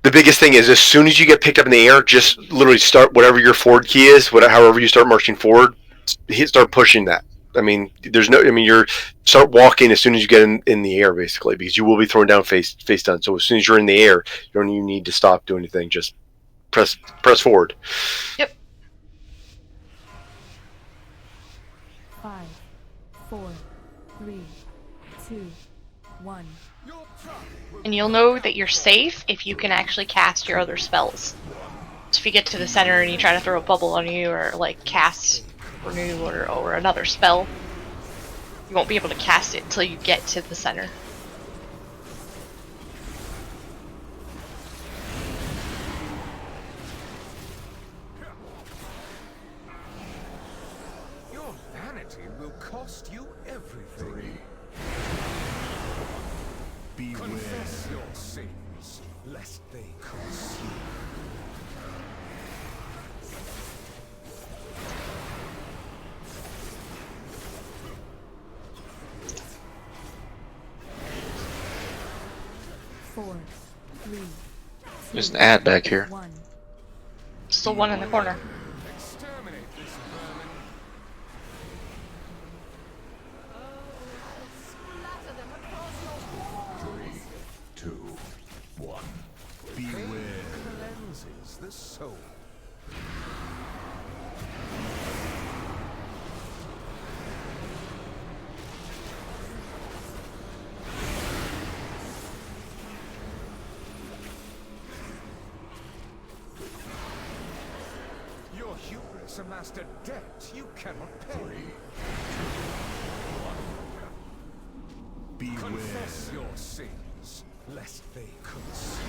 The biggest thing is as soon as you get picked up in the air, just literally start whatever your forward key is, however you start marching forward, start pushing that. I mean, you're start walking as soon as you get in the air, basically, because you will be thrown down face down. So as soon as you're in the air, you don't even need to stop doing anything. Just press forward. Yep. 5, 4, 3, 2, 1. And you'll know that you're safe if you can actually cast your other spells. So if you get to the center and you try to throw a bubble on you or like cast renew or another spell, you won't be able to cast it until you get to the center. Your vanity will cost you everything. Confess your sins, lest they consume. Four, three, There's an ad back here. 1. Still one in the corner. Exterminate this vermin. Three, two, one. Beware. Cleanses the soul. Your hubris amassed a debt you cannot pay. Beware. Confess your sins, lest they consume.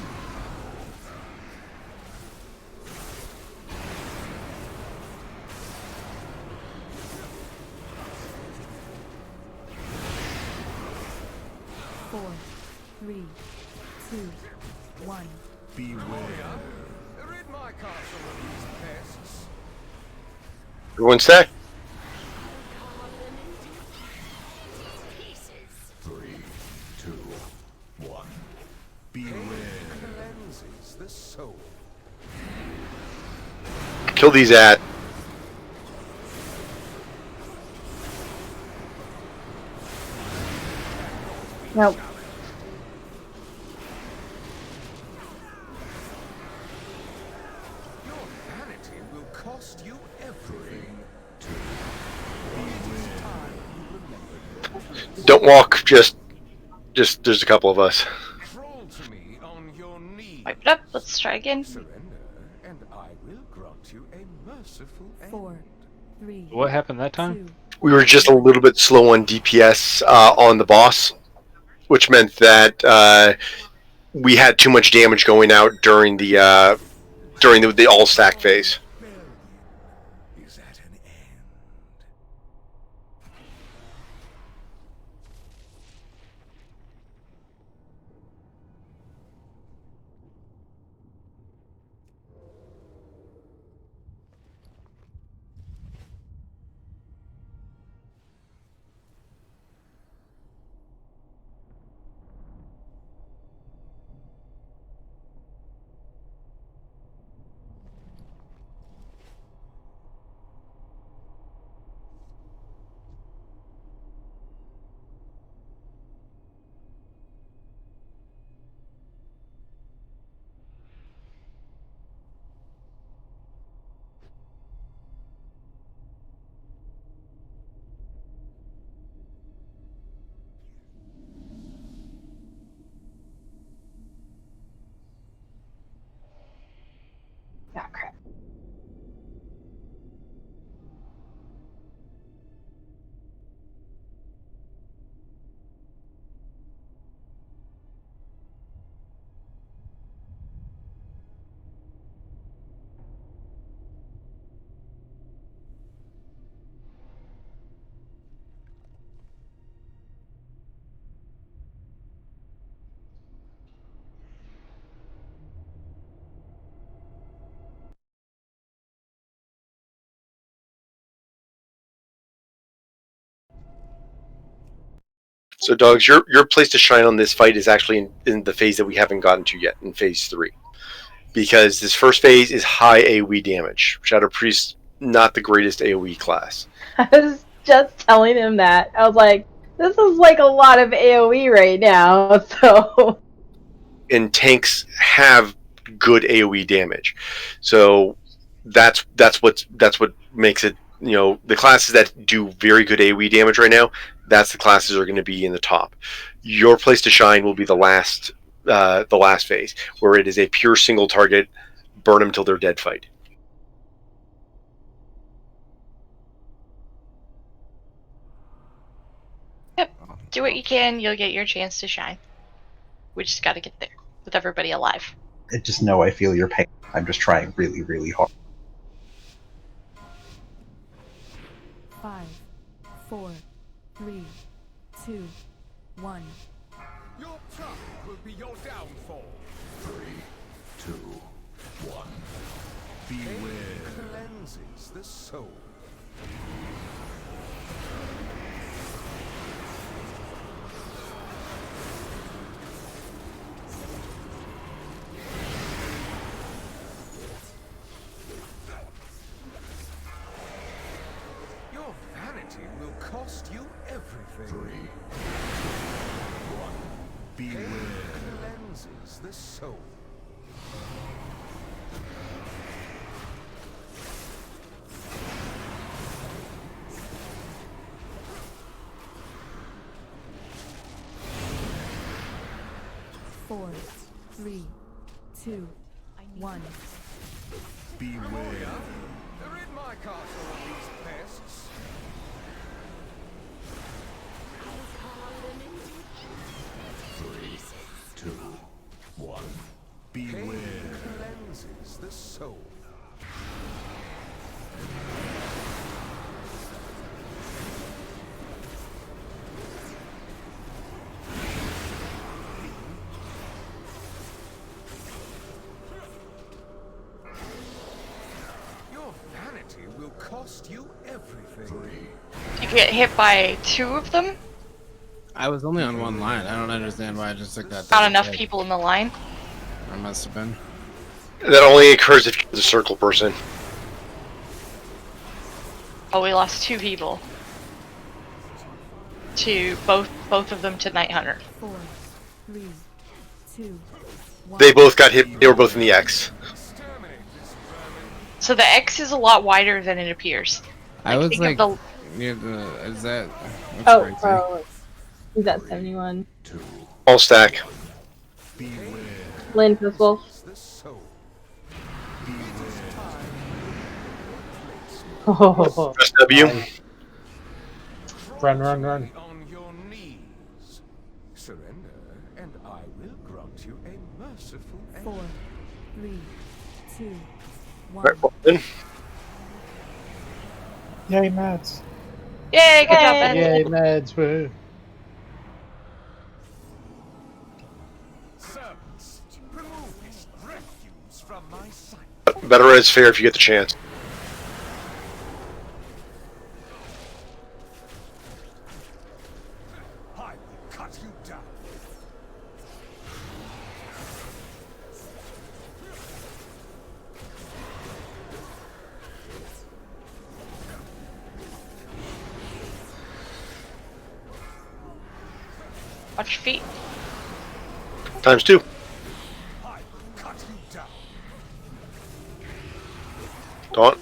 Four, three, two, 1. Beware. Rid my castle of these pests. Everyone stay. Three, two, one. Beware. Cleanses the soul. Kill these at. Nope. Your vanity will cost you everything. Don't walk. Just. There's a couple of us. Crawl to me on your knees. Wipe it up. Let's try again. Surrender, and I will grant you a merciful end. 4, 3. What happened that time? We were just a little bit slow on DPS on the boss, which meant that we had too much damage going out during the all stack phase. Is at an end. So, dogs, your place to shine on this fight is actually in the phase that we haven't gotten to yet, in phase 3, because this first phase is high AOE damage. Shadow Priest, not the greatest AOE class. I was just telling him that. I was like, this is like a lot of AoE right now, so. And tanks have good AOE damage, so that's what makes it. You know, the classes that do very good AOE damage right now, that's the classes that are going to be in the top. Your place to shine will be the last phase, where it is a pure single target, burn them till they're dead fight. Yep. Do what you can. You'll get your chance to shine. We just got to get there with everybody alive. I just know I feel your pain. I'm just trying really, really hard. 5, 4, 3, 2, 1. Your tongue will be your downfall. 3, 2, 1. Beware. Cleanses the soul. Your vanity will cost you everything. 3, 2, 1. Beware. Cleanses the soul. Four, 3, 2, 1. Beware. They're in my castle, these pests. Three, 2, 1. Beware. Cleanses the soul. Your vanity will cost you everything. You get hit by 2 of them. I was only on one line. I don't understand why I just took that. Not enough people in the line. I must have been. That only occurs if you're the circle person. Oh, we lost 2 people. To both of them to Night Hunter. 4, 3, 2, 1. They both got hit. They were both in the X. So the X is a lot wider than it appears. I was think like, of near the. Is that? Oh, oh. He's at 71. All stack. Lynn Pistol. Oh. Press W. Run, run, run. On your knees. Surrender, and I will grant you a merciful end. 4, 3, 2, 1. Right, Robin. Yay, Mads. Yay, good job, Ben. Yay, meds, woohoo. Servants, remove this refuse from my sight. Better is fair if you get the chance. I will cut you down. Watch your feet. Times 2. I will cut you down. Taunt.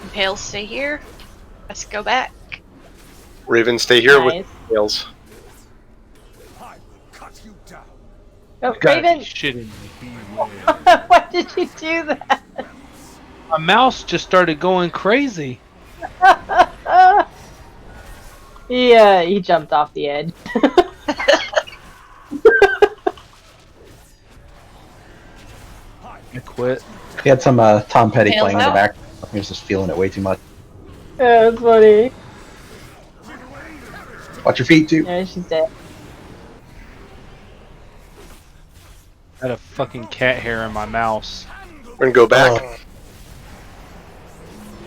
Impale, stay here. Let's go back. Raven, stay here Nice. with tails. I will cut you down. Oh, Gotta be Raven! shitting me. Why did you do that? My mouse just started going crazy. He jumped off the edge. I quit. He had some Tom Petty Tails playing in the out. back. He was just feeling it way too much. Yeah, that's funny. Watch your feet, too. Yeah, she's dead. I had a fucking cat hair in my mouse. We're gonna go back.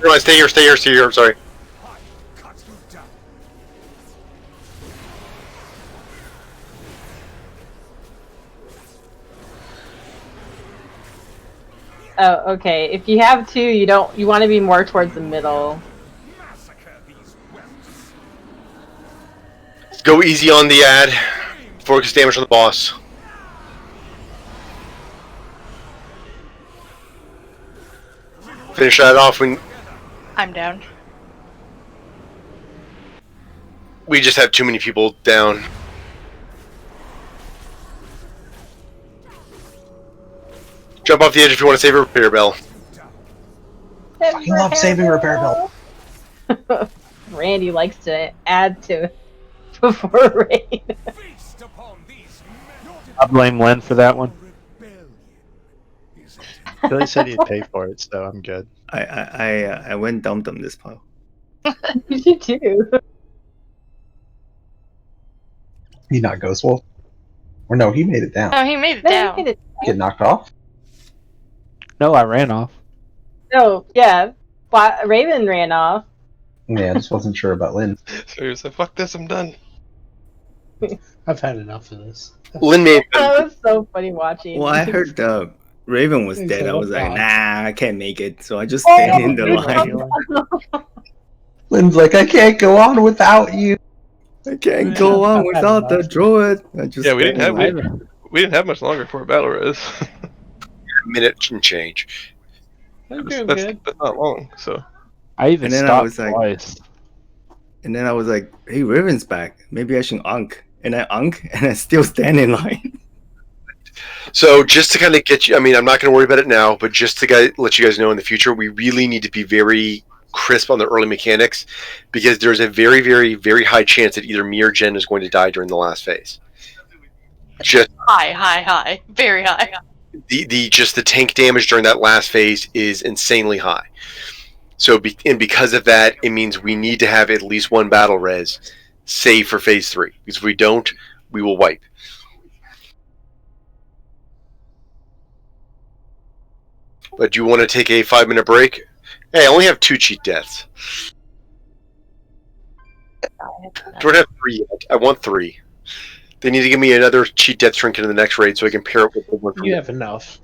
No, stay here, stay here, stay here. I'm sorry. Oh, okay. If you have two, you want to be more towards the middle. Go easy on the ad before it gets damage on the boss. Finish that off when I'm down. we just have too many people down. Jump off the edge if you want to save a repair bell. Fucking love saving repair bell. Randy likes to add to it before raid. I blame Len for that one. Billy said he'd pay for it, so I'm good. I went dum-dum this pile. You should too. He not Ghost Wolf? Or no, he made it down. Oh, he made it down. Get knocked off? No, I ran off. No, yeah. Raven ran off. Yeah, I just wasn't sure about Lynn. Seriously, fuck this, I'm done. I've had enough of this. Lynn made That was so funny watching. Well, I heard Raven was He's dead. like, I was "Oh, like, God." nah, I can't make it. So I just stayed in the line. Lynn's like, I can't go on without you. I can't go on I've had without the enough. druid. I just Yeah, we stayed didn't in have the line. we didn't have much longer for a battle res. a minute and change. I'm that's, doing that's, good. that's not long. So I even And then I stopped was like- twice. And then I was like, hey, Raven's back. Maybe I should unk. And I unk, and I still stand in line. So just to kind of get you, I mean, I'm not going to worry about it now, but just to let you guys know in the future, we really need to be very crisp on the early mechanics because there's a very, very, very high chance that either me or Jen is going to die during the last phase. Just High. Very high. the tank damage during that last phase is insanely high. So because of that, it means we need to have at least one battle res save for phase 3. Because if we don't, we will wipe. But do you want to take a 5-minute break? Hey, I only have 2 cheat deaths. Do I have 3 yet? I want 3. They need to give me another cheat death trinket in the next raid so I can pair it with the one from You have enough.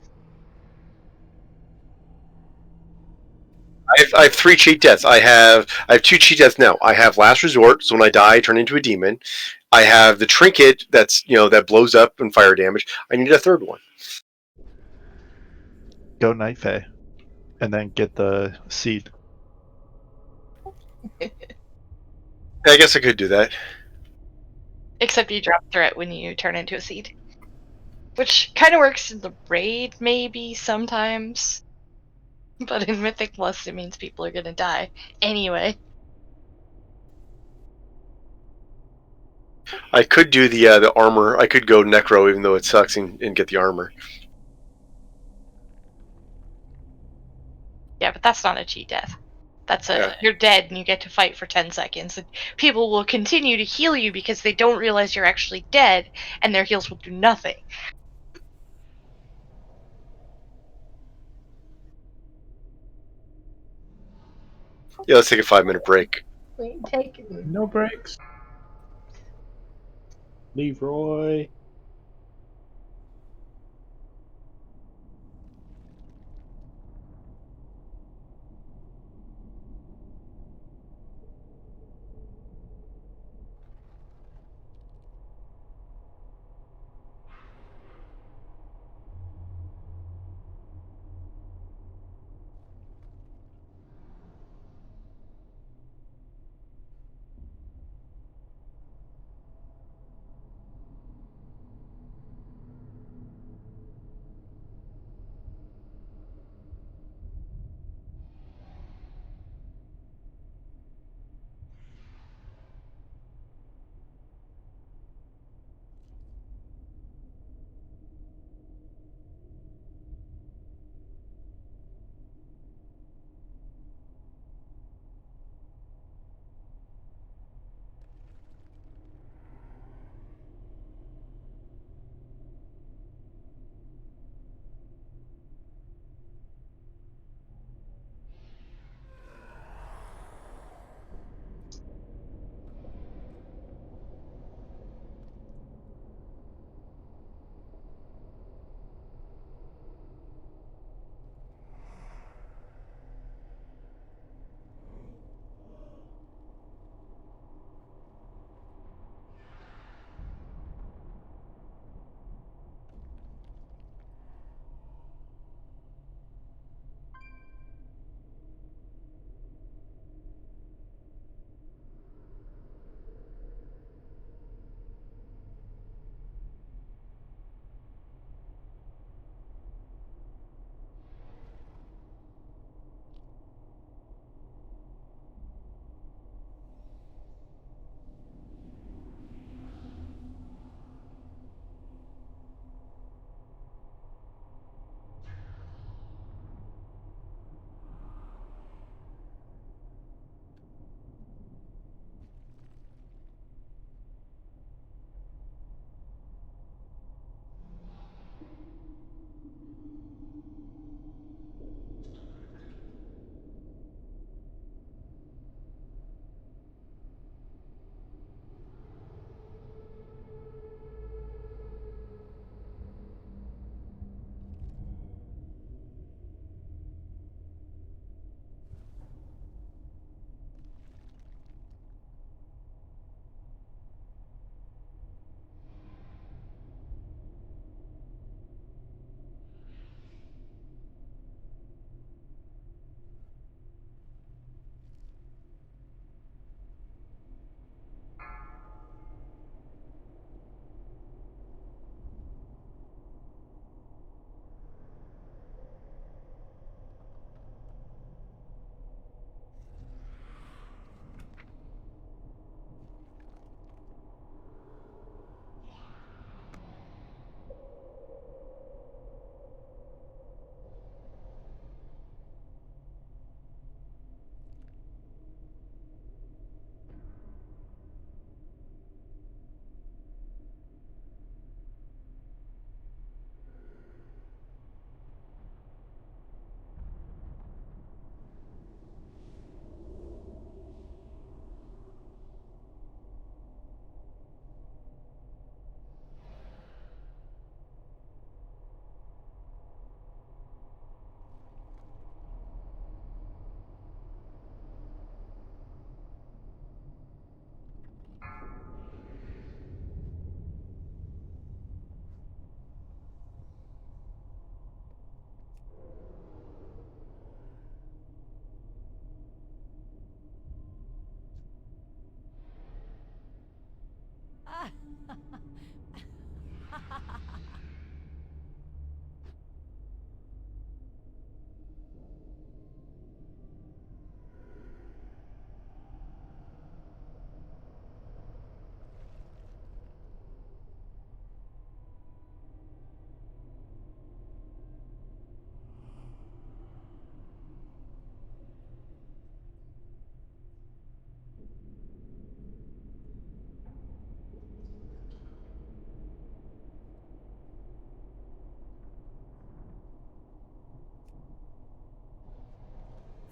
I have 3 cheat deaths. I have 2 cheat deaths now. I have Last Resort, so when I die, I turn into a demon. I have the trinket that's that blows up and fire damage. I need a third one. Go Night Fae. And then get the seed. I guess I could do that. Except you drop threat when you turn into a seed. Which kind of works in the raid, maybe, sometimes. But in Mythic Plus, it means people are gonna die. Anyway. I could do the armor. I could go Necro, even though it sucks, and get the armor. Yeah, but that's not a cheat death. That's you're dead and you get to fight for 10 seconds. And people will continue to heal you because they don't realize you're actually dead, and their heals will do nothing. Yeah, let's take a 5-minute break. No breaks. Leroy.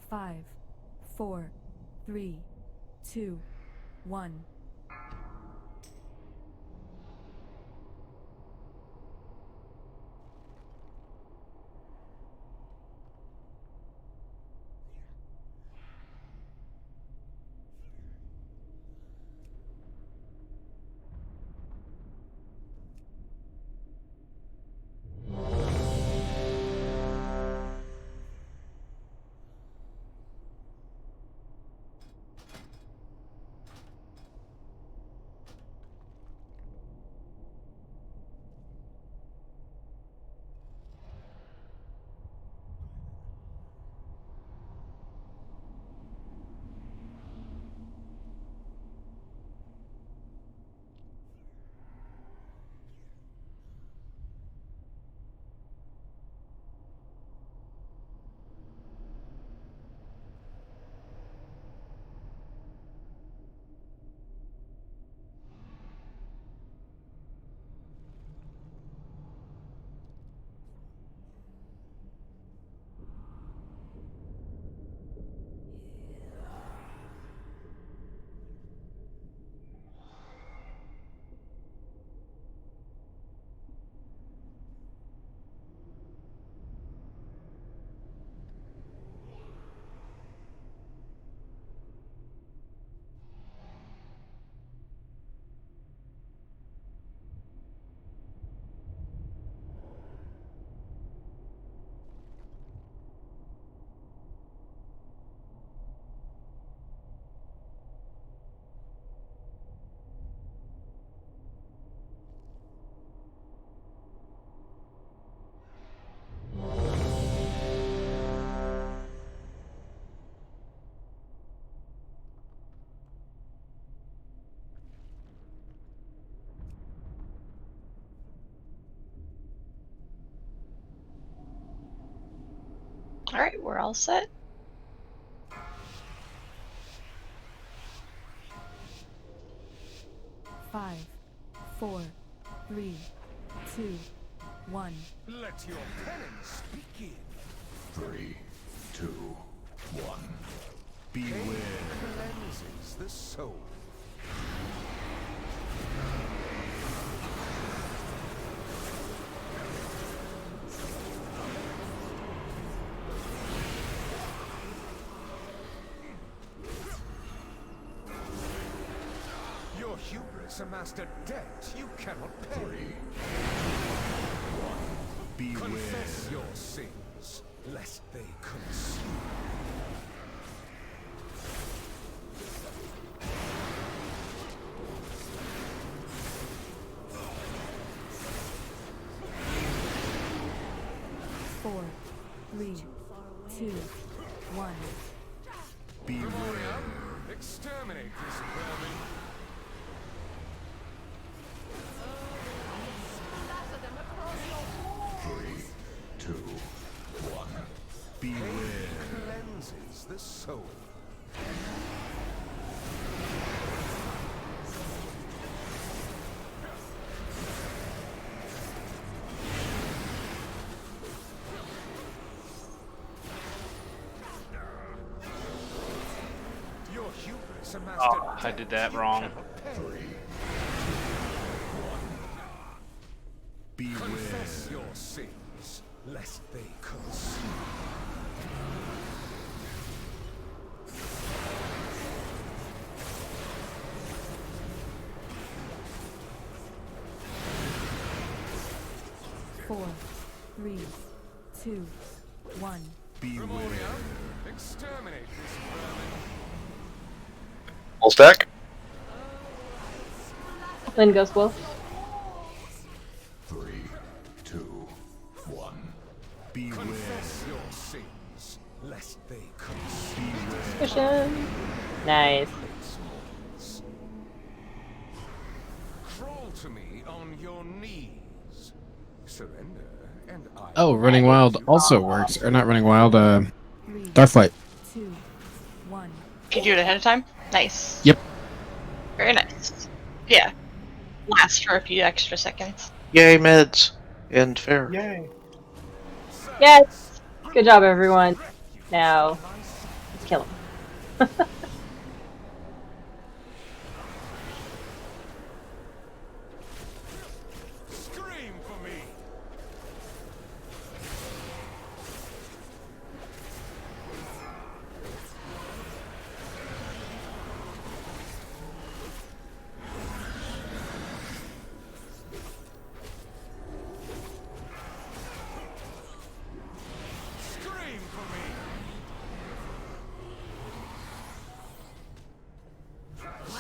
5, 4, 3, 2, 1. All right, we're all set. Five, 4, 3, 2, 1. Let your penance begin. 3, 2, 1. Beware. Pain cleanses the soul. Your hubris amassed a debt you cannot pay. 3, 1. Beware. Confess your sins, lest they consume. Four, 3, 2, 1. Beware. Exterminate this vermin. Three, 2, 1. Beware. Pain cleanses the soul. Your hubris amassed Oh, a I did that wrong. 3, 2, 1. Beware. Confess your sins, lest they consume. Four, 3, 2, 1. Beware. Exterminate this vermin. Full stack. Lynn goes wolf. 3, 2, 1. Beware. Confess your sins, lest they consume. Cushion. Nice. Crawl to me on your knees. Surrender, and I. Oh, Running Wild also works. Or not Running Wild, Darkflight. 2, 1. Can you do it ahead of time? Nice. Yep. Very nice. Yeah. Last for a few extra seconds. Yay, meds. And fair. Yay. Yes. Good job, everyone. Now, kill him. Scream for me. Scream for me.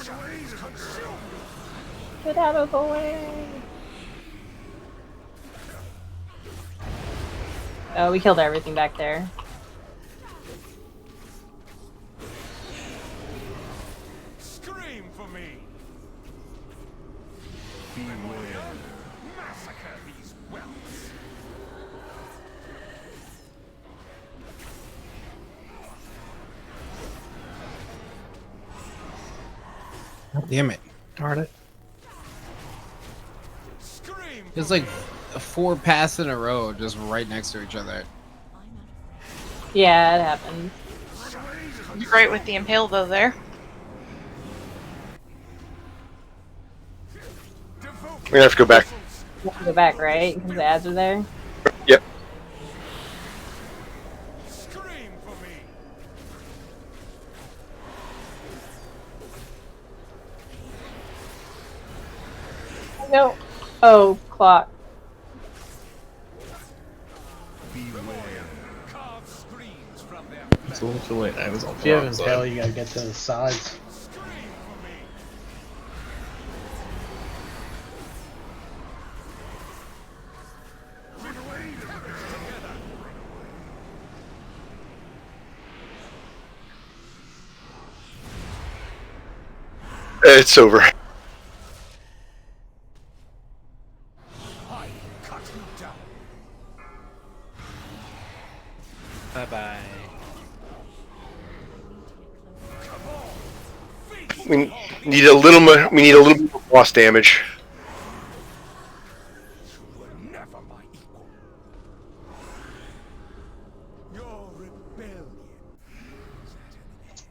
Shadows consume me. Get out of the way. Oh, we killed everything back there. Scream for me. Beware. Massacre these whelps. Damn it. Darn it. It's like 4 paths in a row, just right next to each other. Yeah, it happens. Great with the impale though there. We're gonna have to go back. You have to go back, right? Because the ads are there. Yep. Scream for me. No. Oh, clock. Beware. Carve screams from their It's a little too late. I was on If the you have wrong impale, side. you gotta get to the sides. It's over. I cut you down. Bye bye. We need a little more. We need a little more boss damage. You were never my equal. Your rebellion is at an end.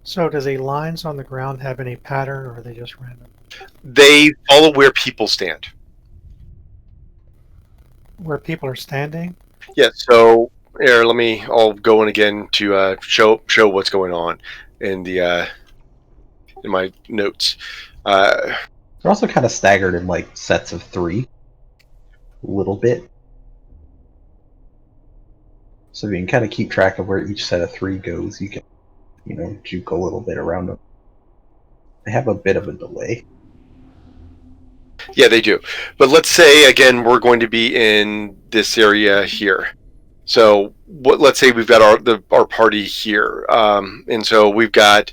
So, do the lines on the ground have any pattern, or are they just random? They follow where people stand. Where people are standing? Yeah. So here, let me. I'll go in again to show what's going on in the in my notes. They're also kind of staggered in like sets of 3, a little bit. So if you can kind of keep track of where each set of 3 goes, you can, juke a little bit around them. They have a bit of a delay. Yeah, they do. But let's say again we're going to be in this area here. So let's say we've got our party here, and so we've got.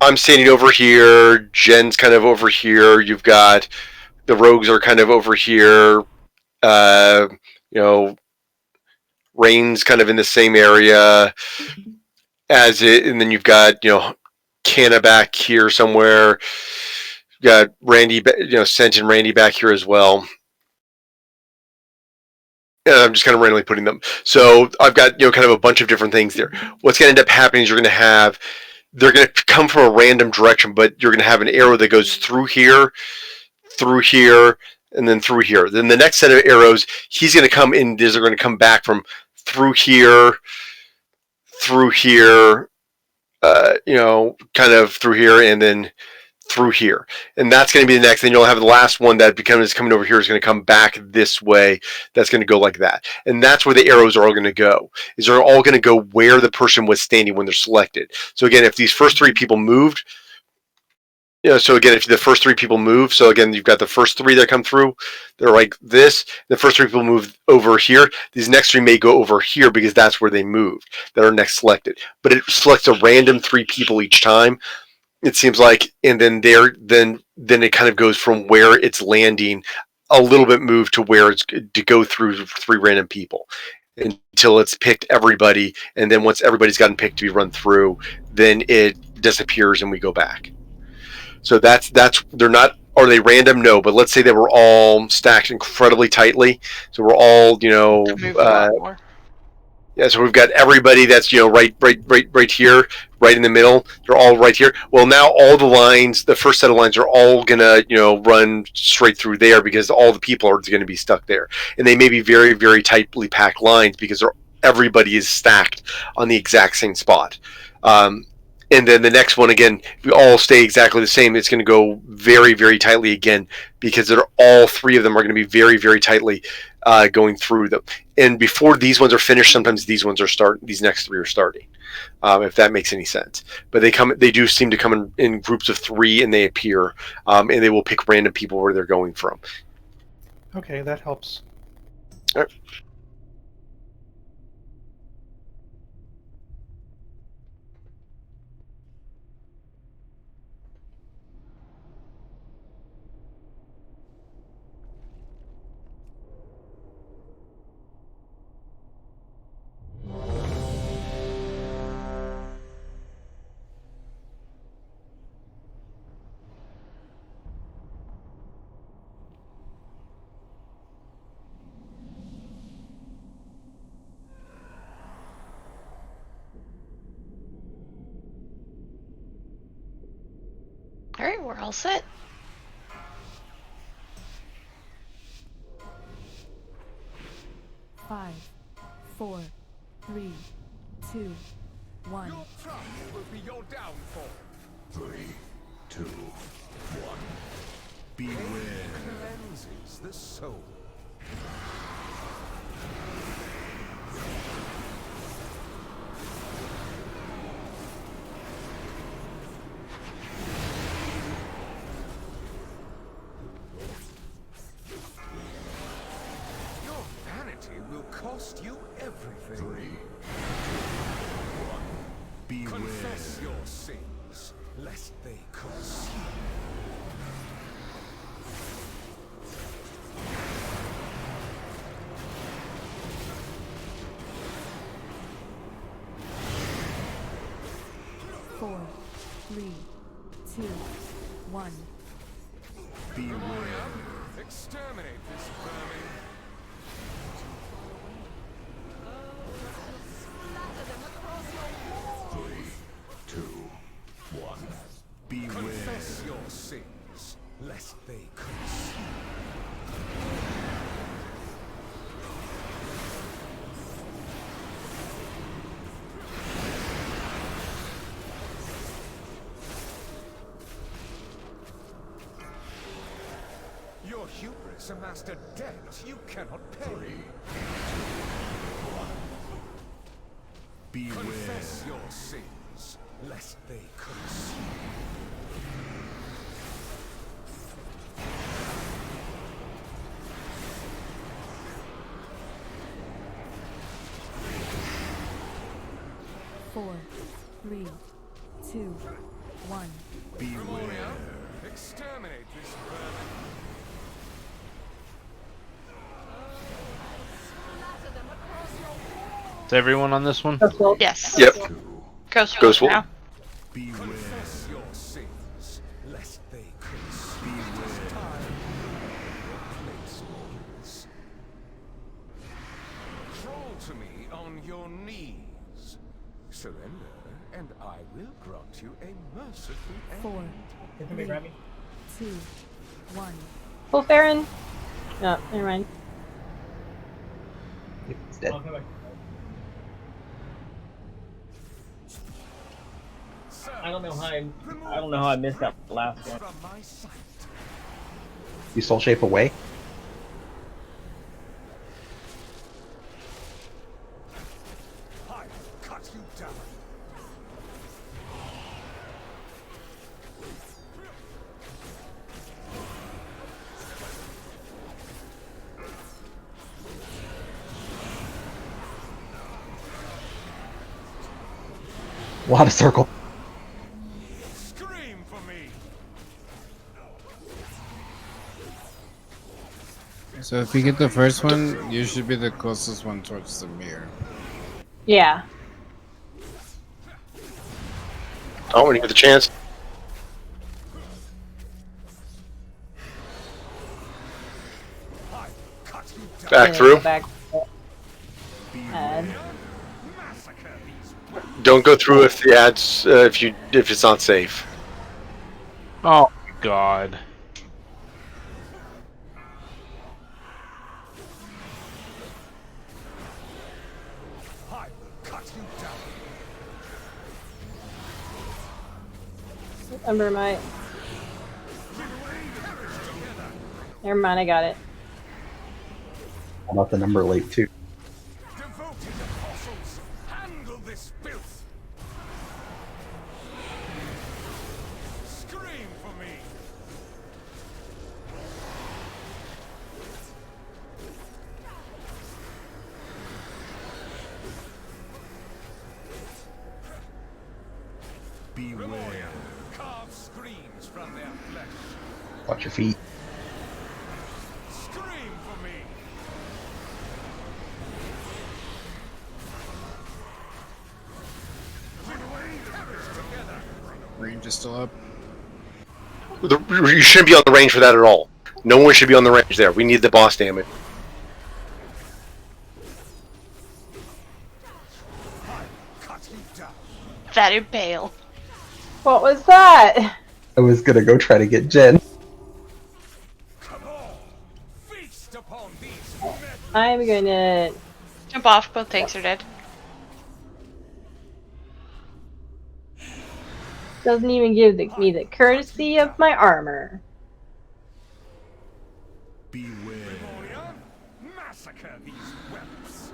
I'm standing over here. Jen's kind of over here. You've got the rogues are kind of over here. Rain's kind of in the same area as it, and then you've got Canna back here somewhere. You got Randy, Sent and Randy back here as well. And I'm just kind of randomly putting them. So I've got kind of a bunch of different things there. What's going to end up happening is they're going to come from a random direction, but you're going to have an arrow that goes through here, and then through here. Then the next set of arrows, he's going to come in. These are going to come back from through here, kind of through here, and then through here. And that's going to be the next. Then you'll have the last one that is coming over here is going to come back this way. That's going to go like that. And that's where the arrows are all going to go. Is they're all going to go where the person was standing when they're selected. So again, if these first 3 people moved, so again, if the first 3 people move, so again, you've got the first 3 that come through, they're like this. The first 3 people move over here. These next 3 may go over here because that's where they moved, that are next selected. But it selects a random 3 people each time, it seems like, and then then it kind of goes from where it's landing a little bit moved to where it's to go through 3 random people until it's picked everybody, and then once everybody's gotten picked to be run through, then it disappears and we go back. So that's they're not Are they random? No, but let's say they were all stacked incredibly tightly. So we're all, Move a lot more. yeah, so we've got everybody that's right here, right in the middle. They're all right here. Well, now all the lines, the first set of lines, are all gonna run straight through there because all the people are going to be stuck there, and they may be very very tightly packed lines because everybody is stacked on the exact same spot. And then the next one again, if we all stay exactly the same, it's going to go very very tightly again because they're all three of them are going to be very very tightly going through them. And before these ones are finished, sometimes these ones are these next three are starting, if that makes any sense. But they do seem to come in groups of three, and they appear, and they will pick random people where they're going from. Okay, that helps. All right. All right, we're all set. Five, four, three, two, one. Your trust will be your downfall. 3, 2, 1. Beware. Cleanses the soul. Your vanity will cost you everything. 3, 2, 1. Beware. Confess your sins, lest they consume. Four, three, two, one. Beware. Exterminate this vermin. 3, 2, 1. Beware. Confess your sins, lest they consume. Your hubris amassed a debt you cannot pay. 3, 2, 1. Beware. Confess your sins, lest they consume. Four, three, two, one. Beware. Exterminate this vermin. Is everyone on this one? Yes. Yep. Ghost Ghost Wolf Wolf. now. Beware. Confess your sins, lest they consume. Beware. Time placeholders. Crawl to me on your knees. Surrender, and I will grant you a merciful end. Four, three, two, one. Full Farron. No, never mind. It's dead. I don't know how I missed that last one. From my sight. You soul shape away. I will cut you down. A lot of circle. Scream for me. So if you get the first one, you should be the closest one towards the mirror. Yeah. Oh, when you get the chance. Back gonna through. Go back. Add. Don't go through if the ads if it's not safe. Oh God. Ember might. Never mind, I got it. I got the number late too. Devoted apostles, handle this filth. Scream for me. Beware. Carve screams from their flesh. Watch your feet. Scream for me. Range is still up. You shouldn't be on the range for that at all. No one should be on the range there. We need the boss damage. That impale. What was that? I was gonna go try to get Jen. I'm gonna Jump off, both tanks are dead. doesn't even give me the courtesy of my armor. Beware. Massacre these whelps.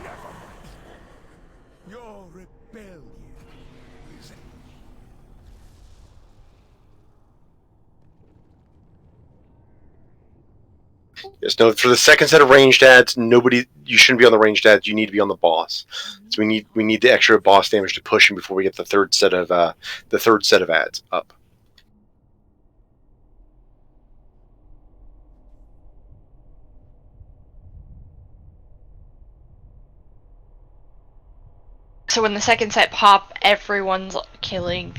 Never mind. Your rebellion is Yes, no. For the second set of ranged ads, you shouldn't be on the ranged ads. You need to be on the boss. So we need the extra boss damage to push him before we get the third set of ads up. So when the second set pop, everyone's killing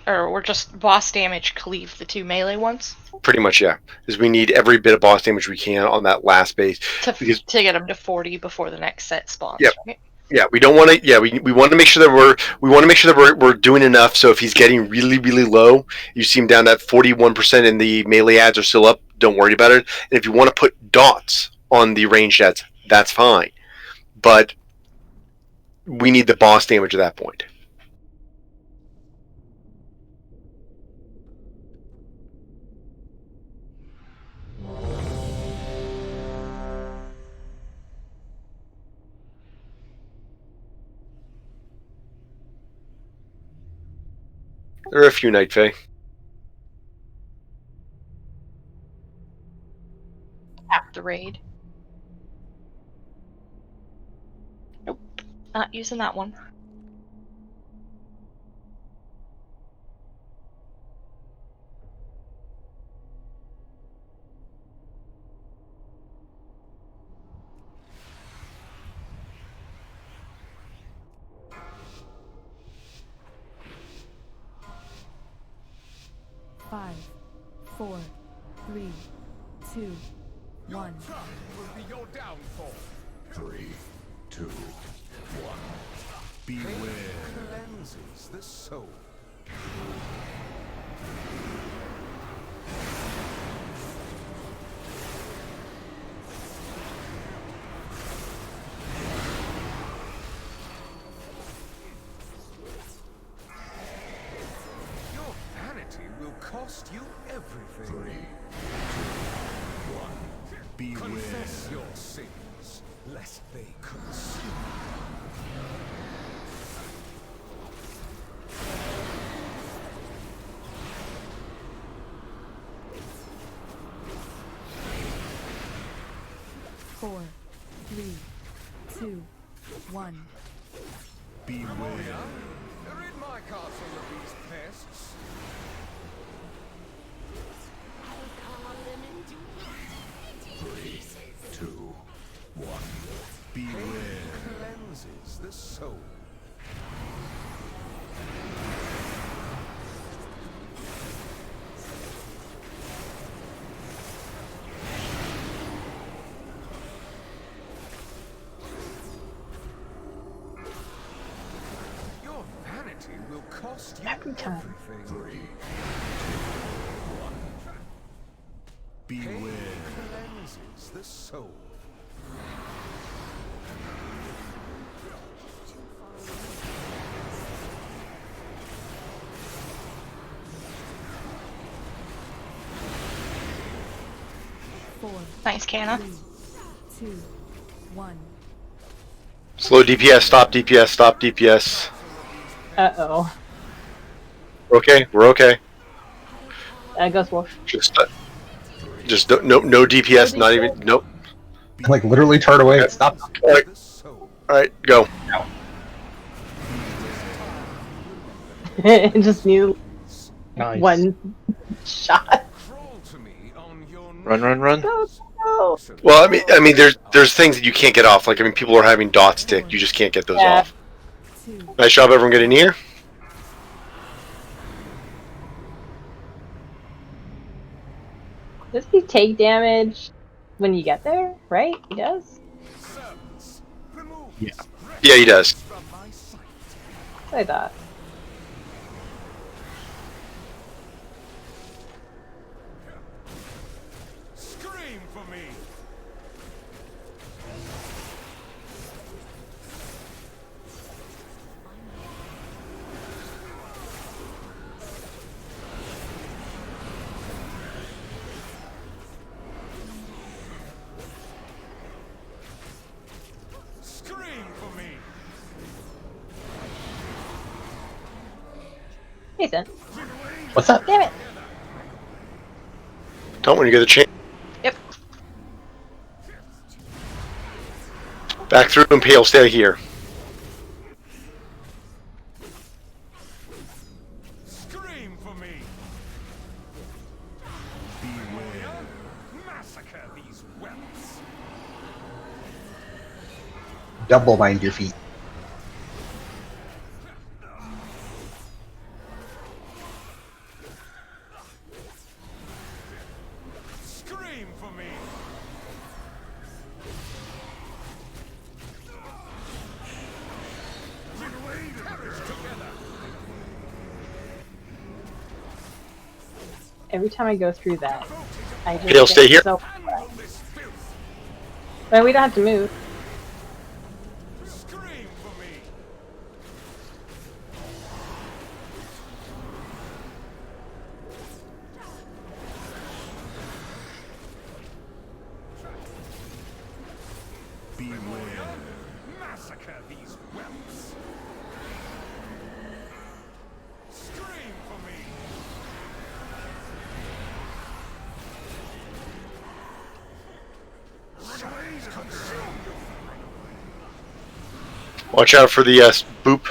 or just boss damage cleave the two melee ones? Pretty much, yeah. Because we need every bit of boss damage we can on that last base. To get them to 40 before the next set spawns, yeah. right? Yeah, we don't want to. Yeah, we want to make sure that we're doing enough. So if he's getting really really low, you see him down at 41%, and the melee ads are still up. Don't worry about it. And if you want to put dots on the ranged ads, that's fine. But we need the boss damage at that point. There are a few Night Fae. Tap the raid. Nope, not using that one. Five, 4, 3, 2, 1. will be your downfall. 3, 2, 1. Beware. Cleanses the soul. Your vanity will cost you everything. 3, 2, 1. Beware. Confess your sins, lest they consume you. Four, 3, 2, 1. Beware. Rid my castle of these pests. 3, 2, 1. Beware. Cleanses the soul. will cost you Every time. everything. Beware. Cleanses the soul. Nice, Canna. 3, 2, 1. Slow DPS, stop DPS, stop DPS. Uh-oh. We're okay, we're okay. Ghost Wolf. Just no DPS, not even, nope. Like, literally turn away. Stop. Alright, go. It just needs Nice. one shot. Run, run, run. Go, go. Well, I mean, there's things that you can't get off. Like, I mean, people are having dot stick. You just can't get those off. Nice job, everyone getting here. Does he take damage when you get there? Right? He does? Yeah. Yeah, he does. That's what I thought. Scream for me. Scream for me. Decent. What's that? Damn it. Don't when you get the chance. Yep. Back through Impale, stay here. Scream for me. Massacre these whelps. Double bind your feet. Scream for me. Every time I go through that, I just He'll get stay here. so But we don't have to move. Scream for me. Beware. Massacre these whelps. Scream for me. Shadows consume you. Watch out for the boop.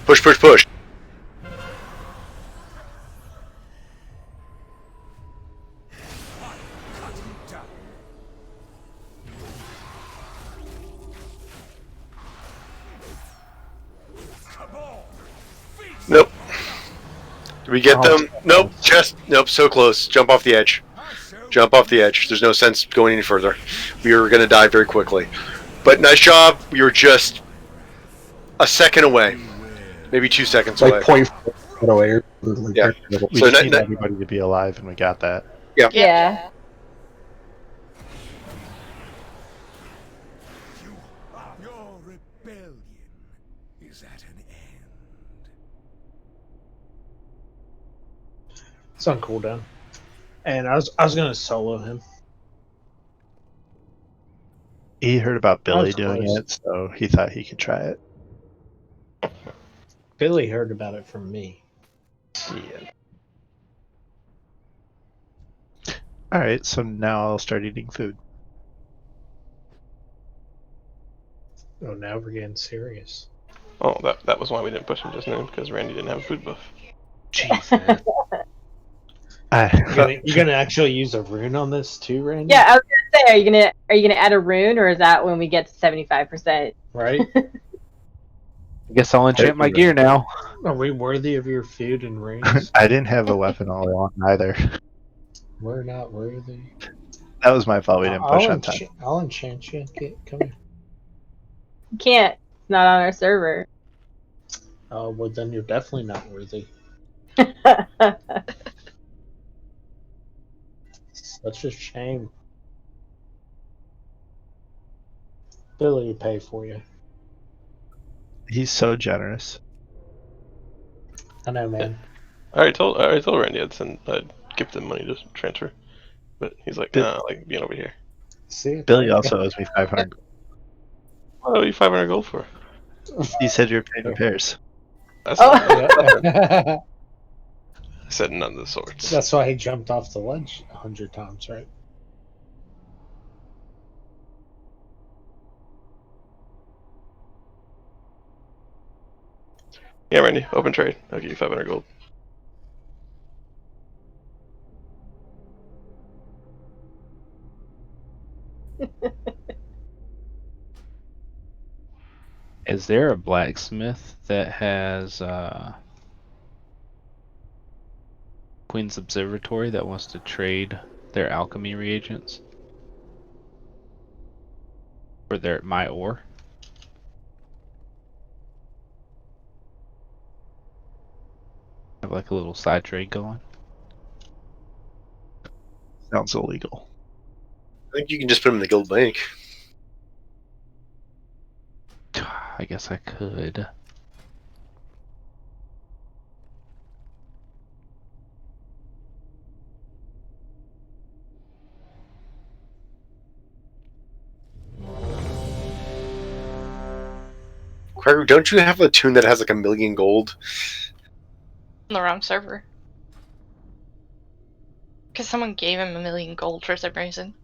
Push, push, push. Nope. Did we get them? Nope. Just nope. So close. Jump off the edge. Jump off the edge. There's no sense going any further. We are going to die very quickly. But nice job. We were just a second away, maybe 2 seconds away. Like 0.4 away. Yeah. We So just need everybody to be alive, and we got that. Yeah. Yeah. Your rebellion is at an end. It's on cooldown. And I was gonna solo him. He heard about Billy was doing close. it, so he thought he could try it. Billy heard about it from me. Yeah. Alright, so now I'll start eating food. Oh, now we're getting serious. Oh, that was why we didn't push him just now, because Randy didn't have a food buff. Jeez, man. You gonna actually use a rune on this too, Randy? Yeah, I was gonna say, are you gonna add a rune, or is that when we get to 75%? Right? I guess I'll enchant my gear now. Are we worthy of your food and runes? I didn't have a weapon all along either. We're not worthy. That was my fault. We didn't push on time. I'll enchant you. Come here. You can't. It's not on our server. Oh, well, then you're definitely not worthy. Such a shame. Billy will pay for you. He's so generous. I know, man. I already told Randy I'd give them money to transfer, but he's like, nah, I like being over here. See, Billy also owes me 500. What are you 500 gold for? He said you're paying repairs. That's Oh. I said none of the sorts. That's why he jumped off the ledge 100 times, right? Yeah, Randy, open trade. I'll give you 500 gold. Is there a blacksmith that has Queen's Observatory that wants to trade their alchemy reagents for my ore? Have like a little side trade going. Sounds illegal. I think you can just put them in the guild bank. I guess I could. Craig, don't you have a tune that has like 1,000,000 gold? On the wrong server. Because someone gave him 1,000,000 gold for some reason.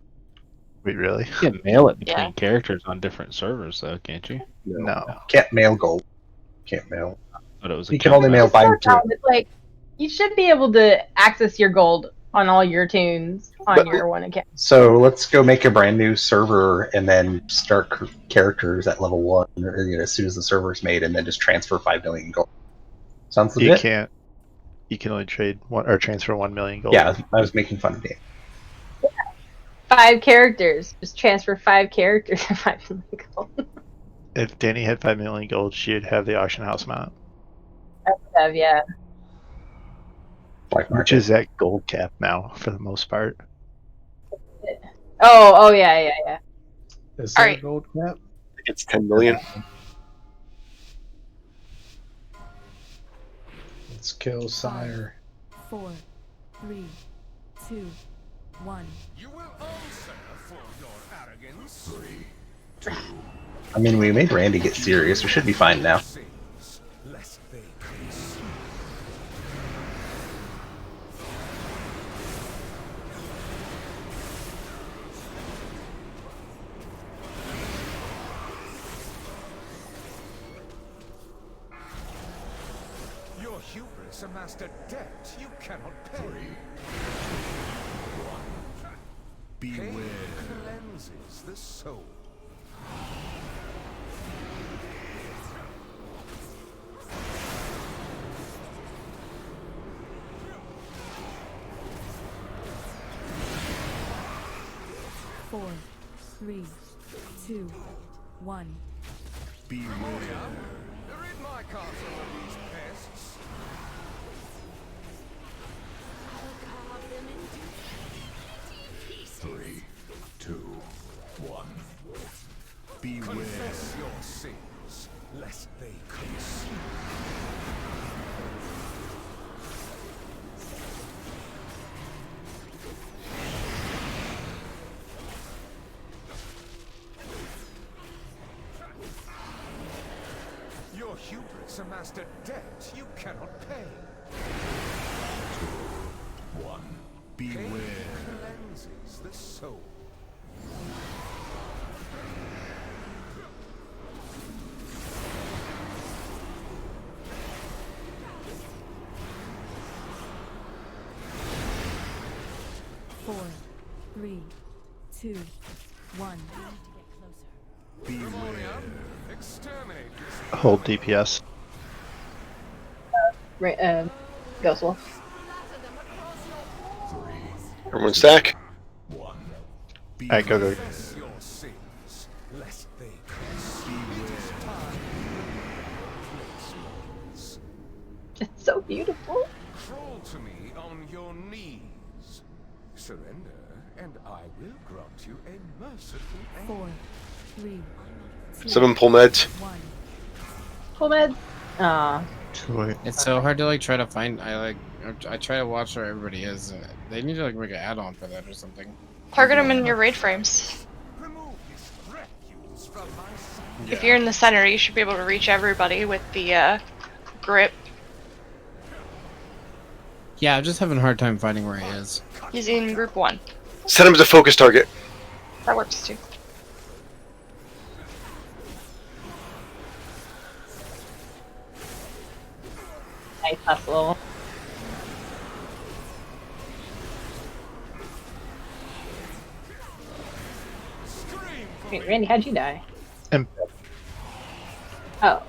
Wait, really? You can mail it between Yeah. characters on different servers, though, can't you? No. Can't mail gold. Can't mail. But it was You can only mail It's so 5 to dumb. It's like you should be able to access your gold on all your tunes on But- your one account. So let's go make a brand new server and then start characters at level 1 or, as soon as the server's made, and then just transfer 5,000,000 gold. Sounds legit. You can't. You can only trade one or transfer 1,000,000 gold. Yeah, I was making fun of it. 5 characters. Just transfer 5 characters and 5,000,000 gold. If Danny had 5,000,000 gold, she'd have the auction house mount, I would have, yeah. Black which market. is at gold cap now for the most part. Oh, yeah. Is there Alright. a gold cap? It's 10 million. Let's kill Sire. 4, 3, 2, 1. You will answer for your arrogance. 3, 2, I mean, we made Randy get serious. We should be fine now. Sins, lest they curse. Your hubris amassed a debt you cannot pay. beware. Pain cleanses the soul. Four, 3, 2, 1. Beware. Rid my castle of these pests. 3, 2, 1. Beware. Confess your sins, lest they curse. Your hubris amassed a debt you cannot pay. 1. Beware. Pain cleanses the soul. Four, 3, 2, 1. Beware. Exterminate this. Hold DPS. Ghost Wolf. Everyone stack. 1. Alright, go. Confess your sins, lest they curse. So beautiful. Crawl to me on your knees. Surrender, and I will grant you a merciful end. 4, 3, 7 pull meds. 1. Pull meds. Ah. It's so hard to like try to find. I try to watch where everybody is. They need to like make an add-on for that or something. Target them in your raid frames. Yeah. If you're in the center, you should be able to reach everybody with the grip. Yeah, I'm just having a hard time finding where he is. He's in group 1. Set him as a focus target. That works too. Nice hustle. Wait, Randy, how'd you die? Oh.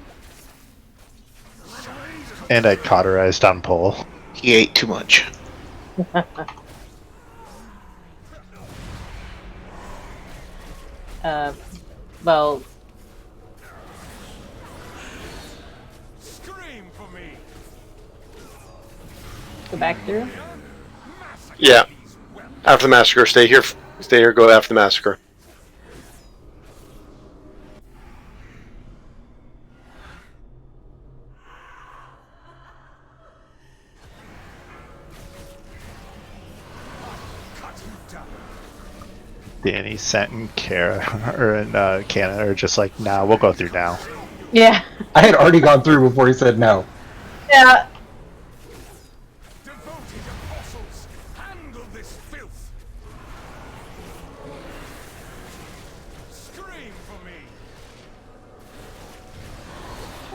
And I cauterized on pole. He ate too much. Well. Go back through. Yeah. After the massacre, stay here. Stay here. Go after the massacre. Danny, Sent, and Kara, or Canada are just like, nah, we'll go through now. Yeah. I had already gone through before he said no. Yeah.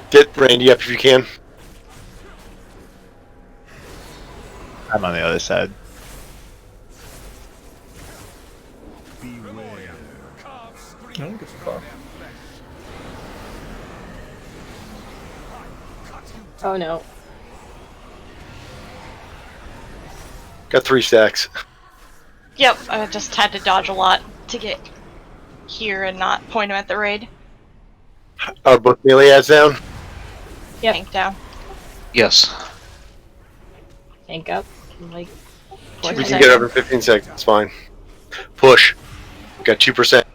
Get Randy up if you can. I'm on the other side. Oh no. Got 3 stacks. Yep, I just had to dodge a lot to get here and not point him at the raid. Are both melee ads down? Yep. Tank down. Yes. Tank up. Like. We can get over in 15 seconds. It's fine. Push. Got 2%. Get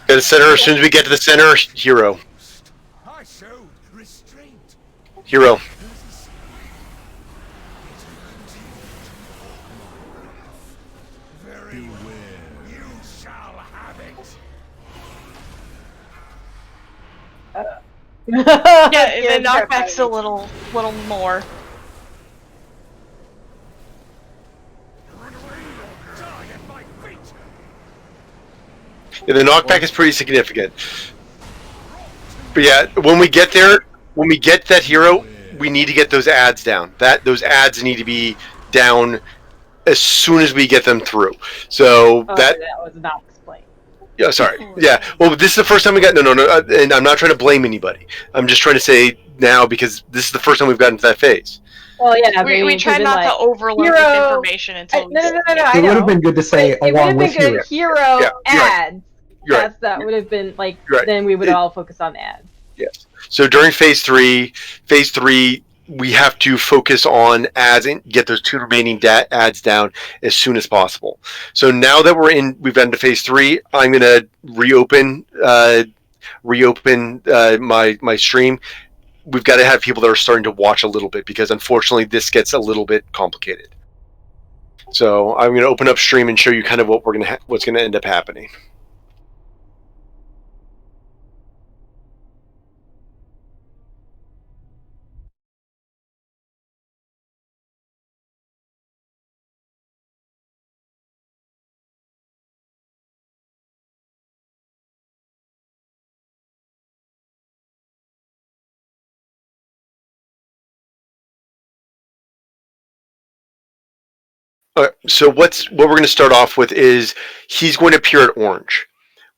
the center. As soon as we get to the center, hero. Hero. Yeah, the knockback's a little more. Yeah, the knockback is pretty significant. But yeah, when we get there, when we get that hero, we need to get those ads down. Those ads need to be down as soon as we get them through. So that was not explained. Yeah, sorry. Yeah. Well, this is the first time we got no, and I'm not trying to blame anybody. I'm just trying to say now because this is the first time we've gotten to that phase. Well, yeah, we try not to overload with information until no. It would have been good to say it would along have with been good. Hero Yeah, you're right. ads. You're Yes, that would have been like. You're right. Then we would all focus on the ads. Yes. So during phase three, we have to focus on ads and get those 2 remaining ads down as soon as possible. So now that we've gotten to phase 3, I'm going to reopen my stream. We've got to have people that are starting to watch a little bit because unfortunately this gets a little bit complicated. So I'm going to open up stream and show you kind of what what's going to end up happening. So what we're going to start off with is he's going to appear at orange.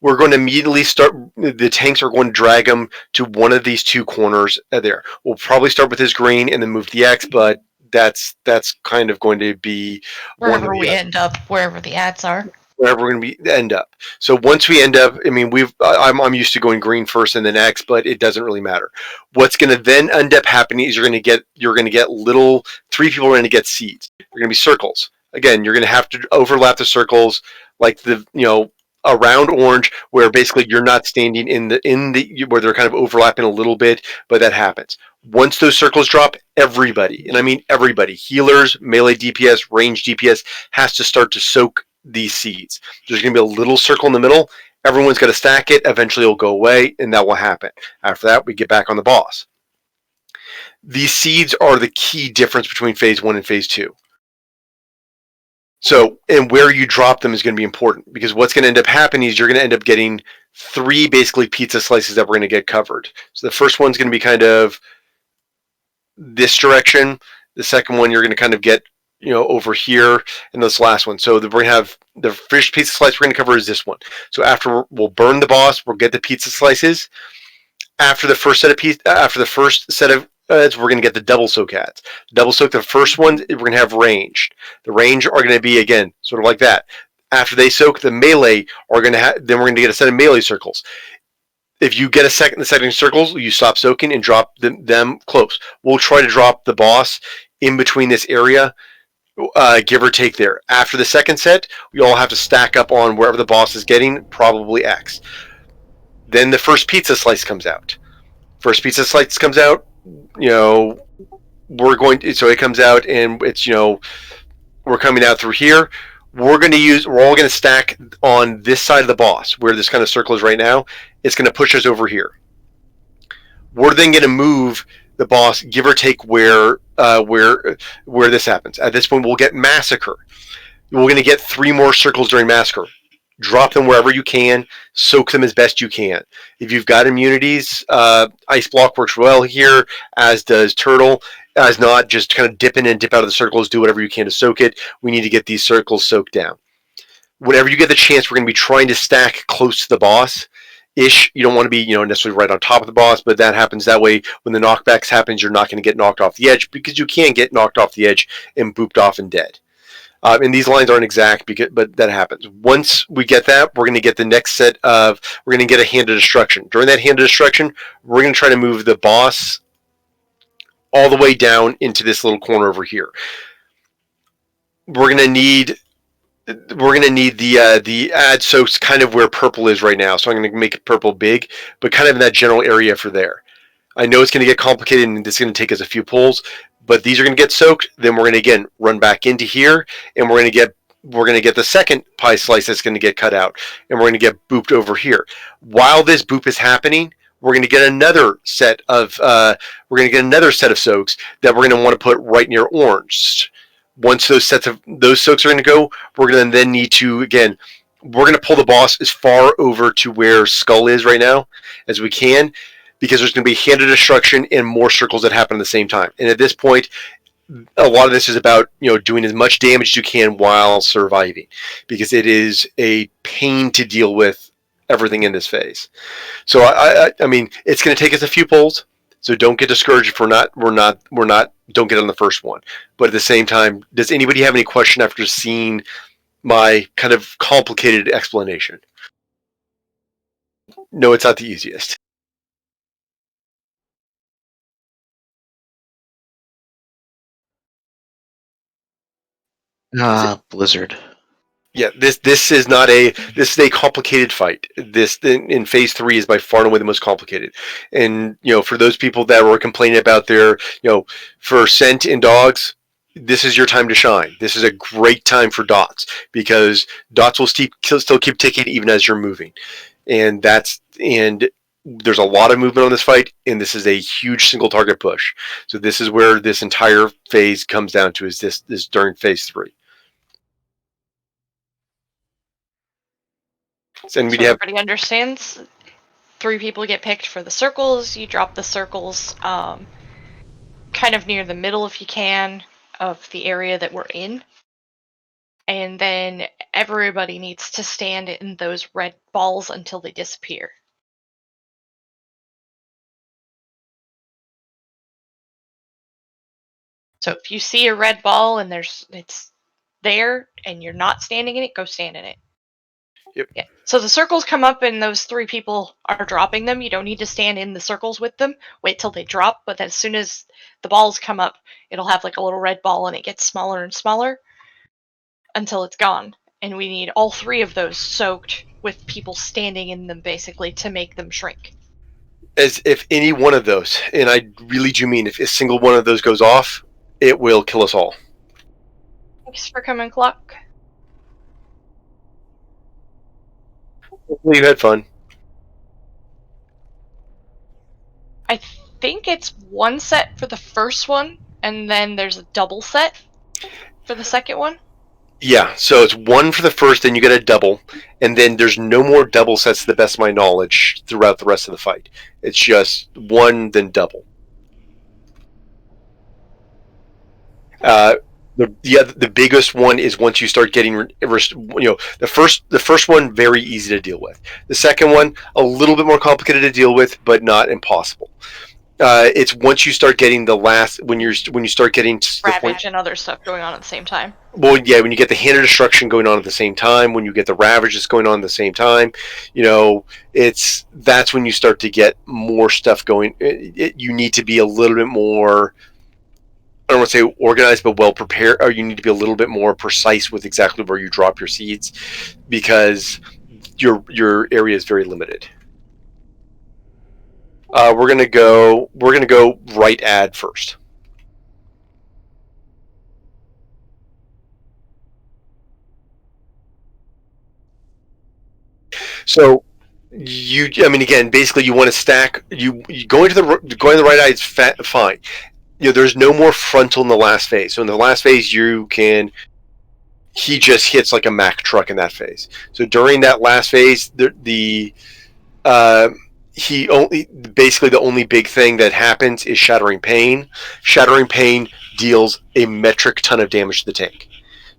We're going to immediately start. The tanks are going to drag him to one of these 2 corners there. We'll probably start with his green and then move to the X, but that's kind of going to be wherever we end up, wherever the ads are. wherever we're going to be end up. So once we end up, I mean, I'm used to going green first and then X, but it doesn't really matter. What's going to then end up happening is you're going to get little 3 people are going to get seeds. They're going to be circles. Again, you're going to have to overlap the circles like around orange, where basically you're not standing in the where they're kind of overlapping a little bit, but that happens. Once those circles drop, everybody, and I mean everybody, healers, melee DPS, range DPS, has to start to soak these seeds. There's going to be a little circle in the middle. Everyone's got to stack it. Eventually, it'll go away, and that will happen. After that, we get back on the boss. These seeds are the key difference between phase 1 and phase 2. So, and where you drop them is going to be important, because what's going to end up happening is you're going to end up getting 3 basically pizza slices that we're going to get covered. So the first one's going to be kind of this direction. The second one you're going to kind of get, over here, and this last one. So we're going to have the first pizza slice we're going to cover is this one. So after we'll burn the boss, we'll get the pizza slices. After the first set of we're going to get the double soak ads. Double soak, the first one, we're going to have ranged. The range are going to be, again, sort of like that. After they soak, the melee are going to have, then we're going to get a set of melee circles. If you get the second circles, you stop soaking and drop them close. We'll try to drop the boss in between this area, give or take there. After the second set, we all have to stack up on wherever the boss is getting, probably X. Then the first pizza slice comes out. First pizza slice comes out, so it comes out and it's, we're coming out through here. We're all going to stack on this side of the boss where this kind of circle is right now. It's going to push us over here. We're then going to move the boss, give or take where this happens. At this point, we'll get Massacre. We're going to get 3 more circles during Massacre. Drop them wherever you can. Soak them as best you can. If you've got immunities, Ice Block works well here, as does Turtle. As not, just kind of dip in and dip out of the circles. Do whatever you can to soak it. We need to get these circles soaked down. Whenever you get the chance, we're going to be trying to stack close to the boss. Ish. You don't want to be, necessarily right on top of the boss, but that happens that way. When the knockbacks happens, you're not going to get knocked off the edge, because you can get knocked off the edge and booped off and dead. And these lines aren't exact, but that happens. Once we get that, we're going to get the next set of, we're going to get a Hand of Destruction. During that Hand of Destruction, we're going to try to move the boss all the way down into this little corner over here. We're going to need the ad soaks kind of where purple is right now. So I'm going to make purple big, but kind of in that general area for there. I know it's going to get complicated and it's going to take us a few pulls, but these are going to get soaked. Then we're going to again run back into here, and we're going to get the second pie slice that's going to get cut out, and we're going to get booped over here. While this boop is happening, we're going to get another set of soaks that we're going to want to put right near orange. Once those soaks are going to go, we're going to then need to, again, we're going to pull the boss as far over to where Skull is right now as we can, because there's going to be Hand of Destruction and more circles that happen at the same time. And at this point, a lot of this is about, doing as much damage as you can while surviving, because it is a pain to deal with everything in this phase. So I mean, it's going to take us a few pulls. So don't get discouraged if we're not don't get on the first one. But at the same time, does anybody have any question after seeing my kind of complicated explanation? No, it's not the easiest. Blizzard. Yeah, this is a complicated fight. This in phase 3 is by far and away the most complicated. And for those people that were complaining about their, for Scent and dogs, this is your time to shine. This is a great time for dots, because dots will still keep ticking even as you're moving, and there's a lot of movement on this fight, and this is a huge single target push. So this is where this entire phase comes down to, is this during phase 3. So everybody understands. 3 people get picked for the circles. You drop the circles kind of near the middle, if you can, of the area that we're in. And then everybody needs to stand in those red balls until they disappear. So if you see a red ball and it's there and you're not standing in it, go stand in it. Yep. Yeah. So the circles come up and those 3 people are dropping them. You don't need to stand in the circles with them. Wait till they drop, but as soon as the balls come up, it'll have like a little red ball and it gets smaller and smaller until it's gone. And we need all 3 of those soaked with people standing in them basically to make them shrink. As if any one of those, and I really do mean if a single one of those goes off, it will kill us all. Thanks for coming, Clock. Hopefully you had fun. I think it's 1 set for the first one, and then there's a double set for the second one. Yeah, so it's 1 for the first, then you get a double, and then there's no more double sets to the best of my knowledge throughout the rest of the fight. It's just 1, then double. The biggest one is once you start getting, the first one very easy to deal with. The second one a little bit more complicated to deal with, but not impossible. It's once you start getting the last when you start getting to the point. Ravage and other stuff going on at the same time. Well, yeah, when you get the hand of destruction going on at the same time, when you get the ravages going on at the same time, that's when you start to get more stuff going. You need to be a little bit more, I don't want to say organized, but well prepared, or you need to be a little bit more precise with exactly where you drop your seeds, because your area is very limited. We're gonna go right ad first. So again, basically you want to stack. You going the right eye is fine. There's no more frontal in the last phase. So in the last phase, he just hits like a Mack truck in that phase. So during that last phase, basically the only big thing that happens is Shattering Pain. Shattering Pain deals a metric ton of damage to the tank.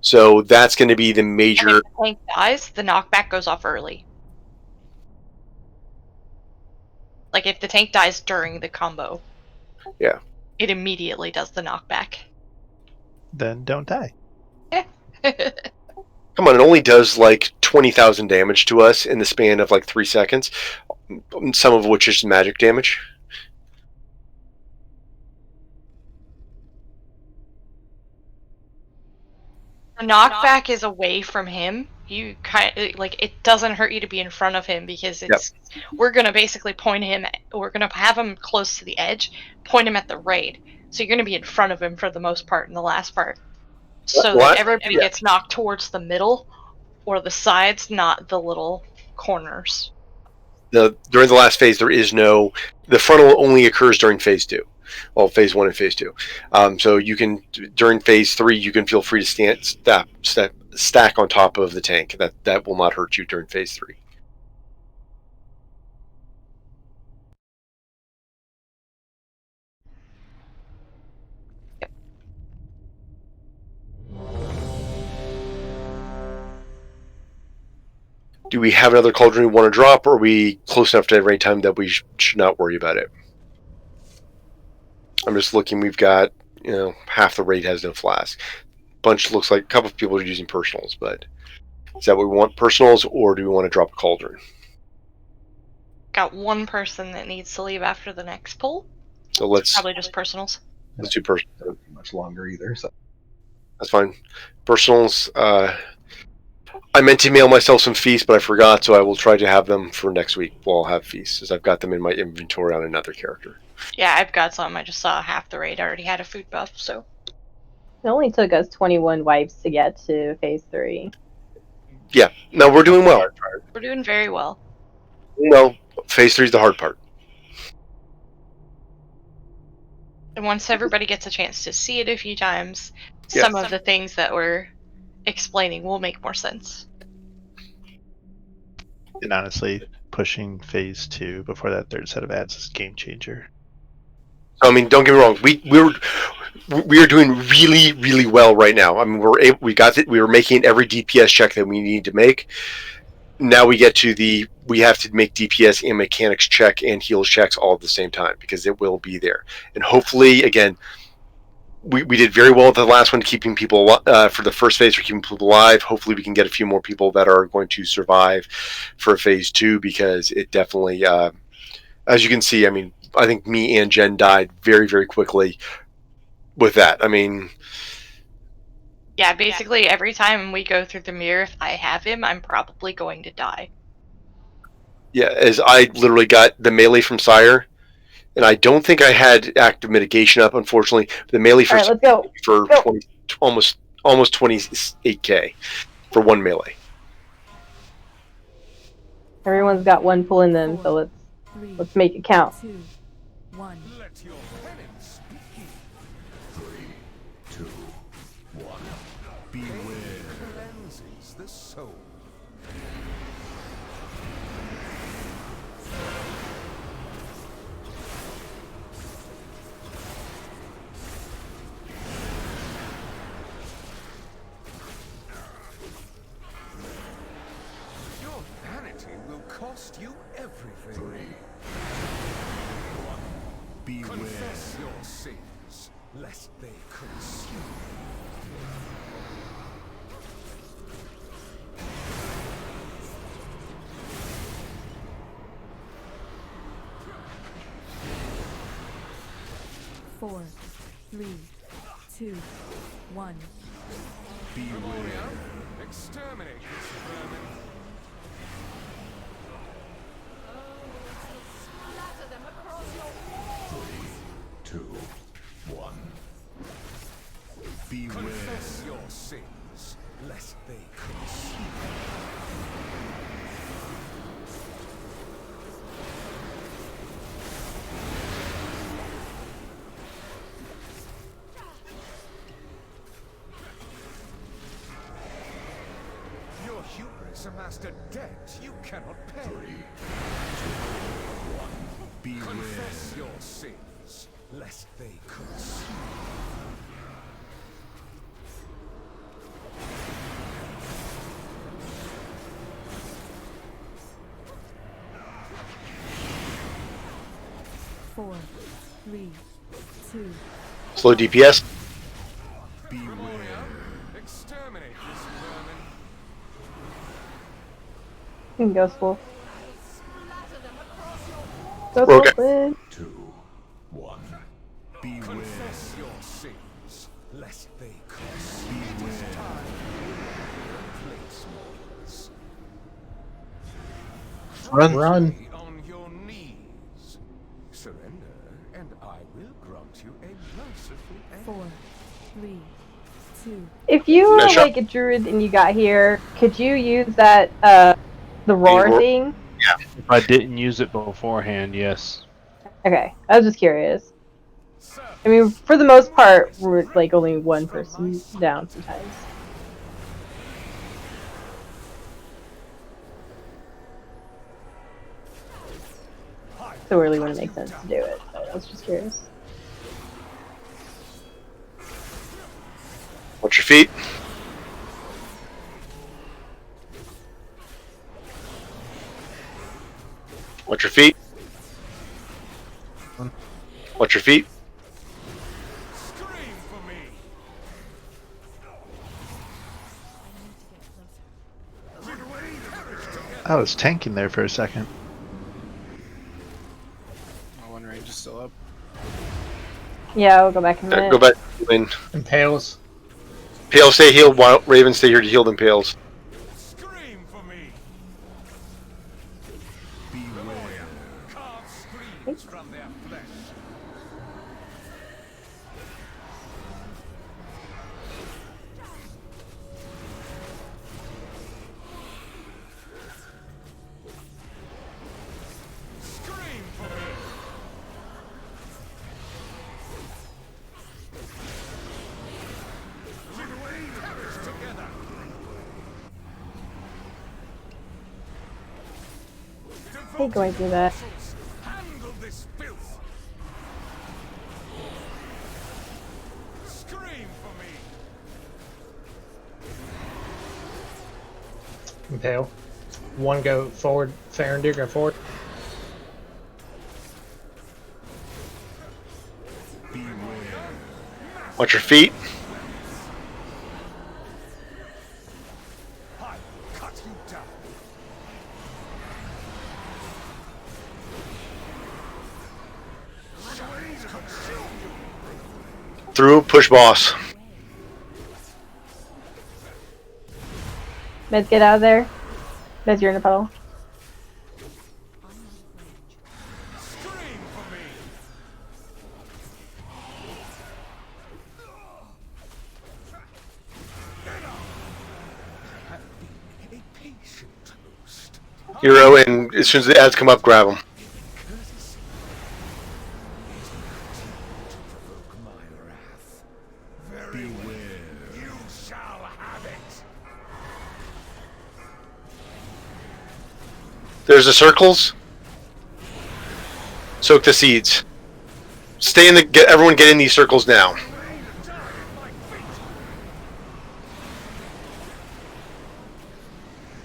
So that's going to be the major. And if the tank dies, the knockback goes off early. Like if the tank dies during the combo, yeah, it immediately does the knockback. Then don't die. Yeah. Come on, it only does like 20,000 damage to us in the span of like 3 seconds, some of which is magic damage. The knockback is away from him. You it doesn't hurt you to be in front of him because we're gonna basically point him. We're gonna have him close to the edge, point him at the raid. So you're gonna be in front of him for the most part in the last part, so that everybody gets knocked towards the middle or the sides, not the little corners. During the last phase, the frontal only occurs during phase 2. Well, phase 1 and phase 2. So you can, during phase 3, you can feel free to stack on top of the tank. That will not hurt you during phase 3. Do we have another cauldron we want to drop, or are we close enough to raid time that we should not worry about it? I'm just looking. We've got, half the raid has no flask. Bunch looks like a couple of people are using personals, but is that what we want, personals, or do we want to drop a cauldron? Got 1 person that needs to leave after the next pull. So let's probably just personals. Let's do personals. Not much longer either, so that's fine. Personals. I meant to mail myself some feasts, but I forgot, so I will try to have them for next week. I'll have feasts, as I've got them in my inventory on another character. Yeah, I've got some. I just saw half the raid already had a food buff, so. It only took us 21 wipes to get to phase 3. Yeah, no, we're doing well. We're doing very well. No, phase 3 is the hard part. And once everybody gets a chance to see it a few times, some of the things that we're explaining will make more sense. And honestly, pushing phase 2 before that 3rd set of ads is a game changer. I mean, don't get me wrong. We are doing really, really well right now. I mean, we were making every DPS check that we need to make. Now we have to make DPS and mechanics check and heals checks all at the same time, because it will be there. And hopefully, again, we did very well at the last one, keeping people for the first phase. We're keeping people alive. Hopefully, we can get a few more people that are going to survive for phase 2, because it definitely, as you can see, I mean, I think me and Jen died very, very quickly with that. I mean, Yeah, basically every time we go through the mirror, if I have him, I'm probably going to die. yeah, as I literally got the melee from Sire, and I don't think I had active mitigation up, unfortunately. The melee for All right, let's go. for Let's go. 20, almost 28k for one melee. Everyone's got one pull in them, so let's make it count. 2, 1. Let your penance begin. 3, 2, 1. Beware. Cleanses the soul. Your vanity will cost you everything. 3, 1. Beware. Confess your sins, lest they consume. Four, 3, 2, 1. Beware. Exterminate this vermin. Three, two, one. Beware. Confess your sins, lest they consume. Your hubris amassed a debt you cannot pay. 3, 2, 1. Beware. Confess your sins, lest they consume. Four, 3, 2. Slow DPS. Beware. Exterminate this vermin. You can go school. Go Okay. school, 2, 1. Beware. Confess your sins, lest they consume. It is Beware. time to replace mortals. Run. Be on your knees. Surrender, and I will grant you a merciful end. 4, 3, 2. If you were Nice shot. like a druid and you got here, could you use that the roar roar? thing? If I didn't use it beforehand, yes. Okay, I was just curious. I mean, for the most part, we're like only one person down sometimes. So it really wouldn't make sense to do it, but I was just curious. Watch your feet. Watch your feet. Watch your feet. Scream for me. I was tanking there for a second. My one range is still up. Yeah, we'll go back in a minute. Go back. Win. Impales. Pale, stay healed. While Raven, stay here to heal them. Pales. Scream for me. Beware. Carve screams from their flesh. Scream for me. Perish together. I hate going through that. Handle this filth. Scream for me. Impale. One go forward. Farendir, go forward. Watch your feet. Cut you down. Shadows consume you. Through, push boss. Meds, get out of there. Meds, you're in the puddle. Hero, and as soon as the ads come up, grab them. You shall have it. There's the circles. Soak the seeds. Stay in the. Everyone get in these circles now.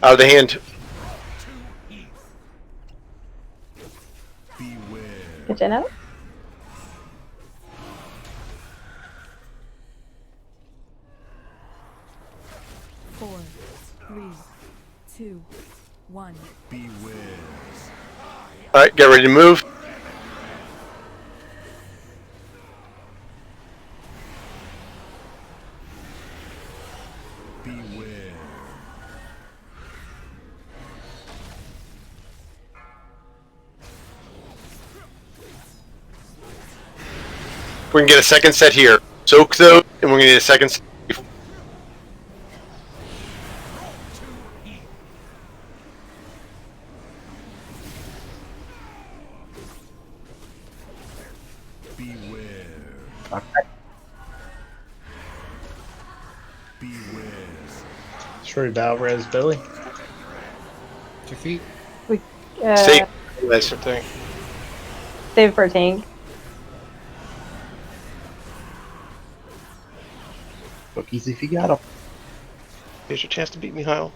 Out of the hand. Get Jen out. Four, three, two, one. All right, get ready to move. We're gonna get a second set here. Soak those, and we're gonna get a second set. Should we battle res Billy? Your feet. We, Save. save for a tank. Cookies if you got them. Here's your chance to beat me, Hyle.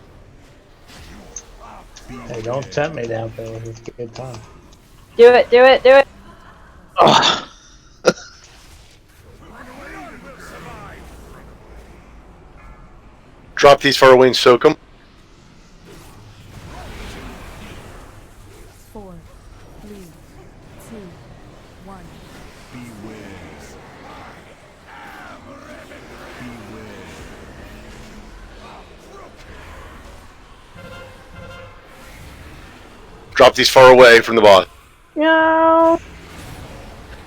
Hey, don't tempt me down, Billy. It's a good time. Do it, do it, do it. Drop these far away and soak them. Four, three, two, one. Drop these far away from the boss. No.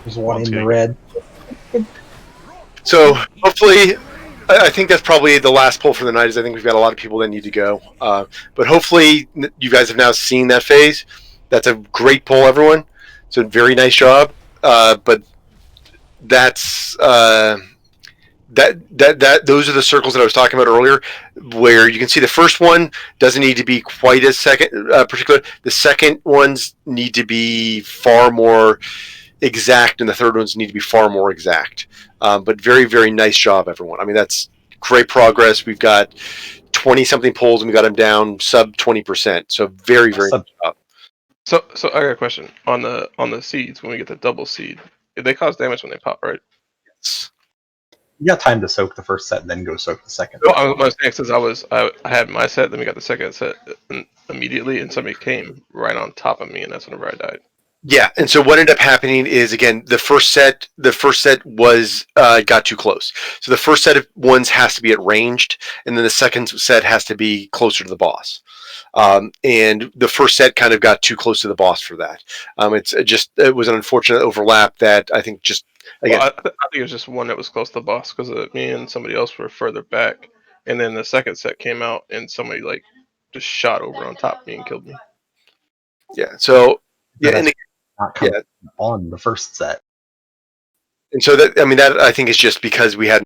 There's one in the red. So hopefully, I think that's probably the last pull for the night. Is I think we've got a lot of people that need to go. But hopefully, you guys have now seen that phase. That's a great pull, everyone. It's a very nice job. But that's those are the circles that I was talking about earlier, where you can see the first one doesn't need to be quite as particular. The second ones need to be far more exact, and the third ones need to be far more exact. But very, very nice job, everyone. I mean, that's great progress. We've got 20-something pulls, and we got them down sub 20%. So very, very nice job. So I got a question on the seeds. When we get the double seed, they cause damage when they pop, right? Yes. You got time to soak the first set and then go soak the second. No, I was saying since I had my set, then we got the second set immediately, and somebody came right on top of me, and that's whenever I died. Yeah, and so what ended up happening is, again, the first set was got too close. So the first set of ones has to be at ranged, and then the second set has to be closer to the boss. And the first set kind of got too close to the boss for that. It was an unfortunate overlap that I think just again. Well, I think it was just one that was close to the boss because me and somebody else were further back, and then the second set came out and somebody like just shot over on top of me and killed me. Yeah. So yeah, and not coming on the first set. And so that I think is just because we had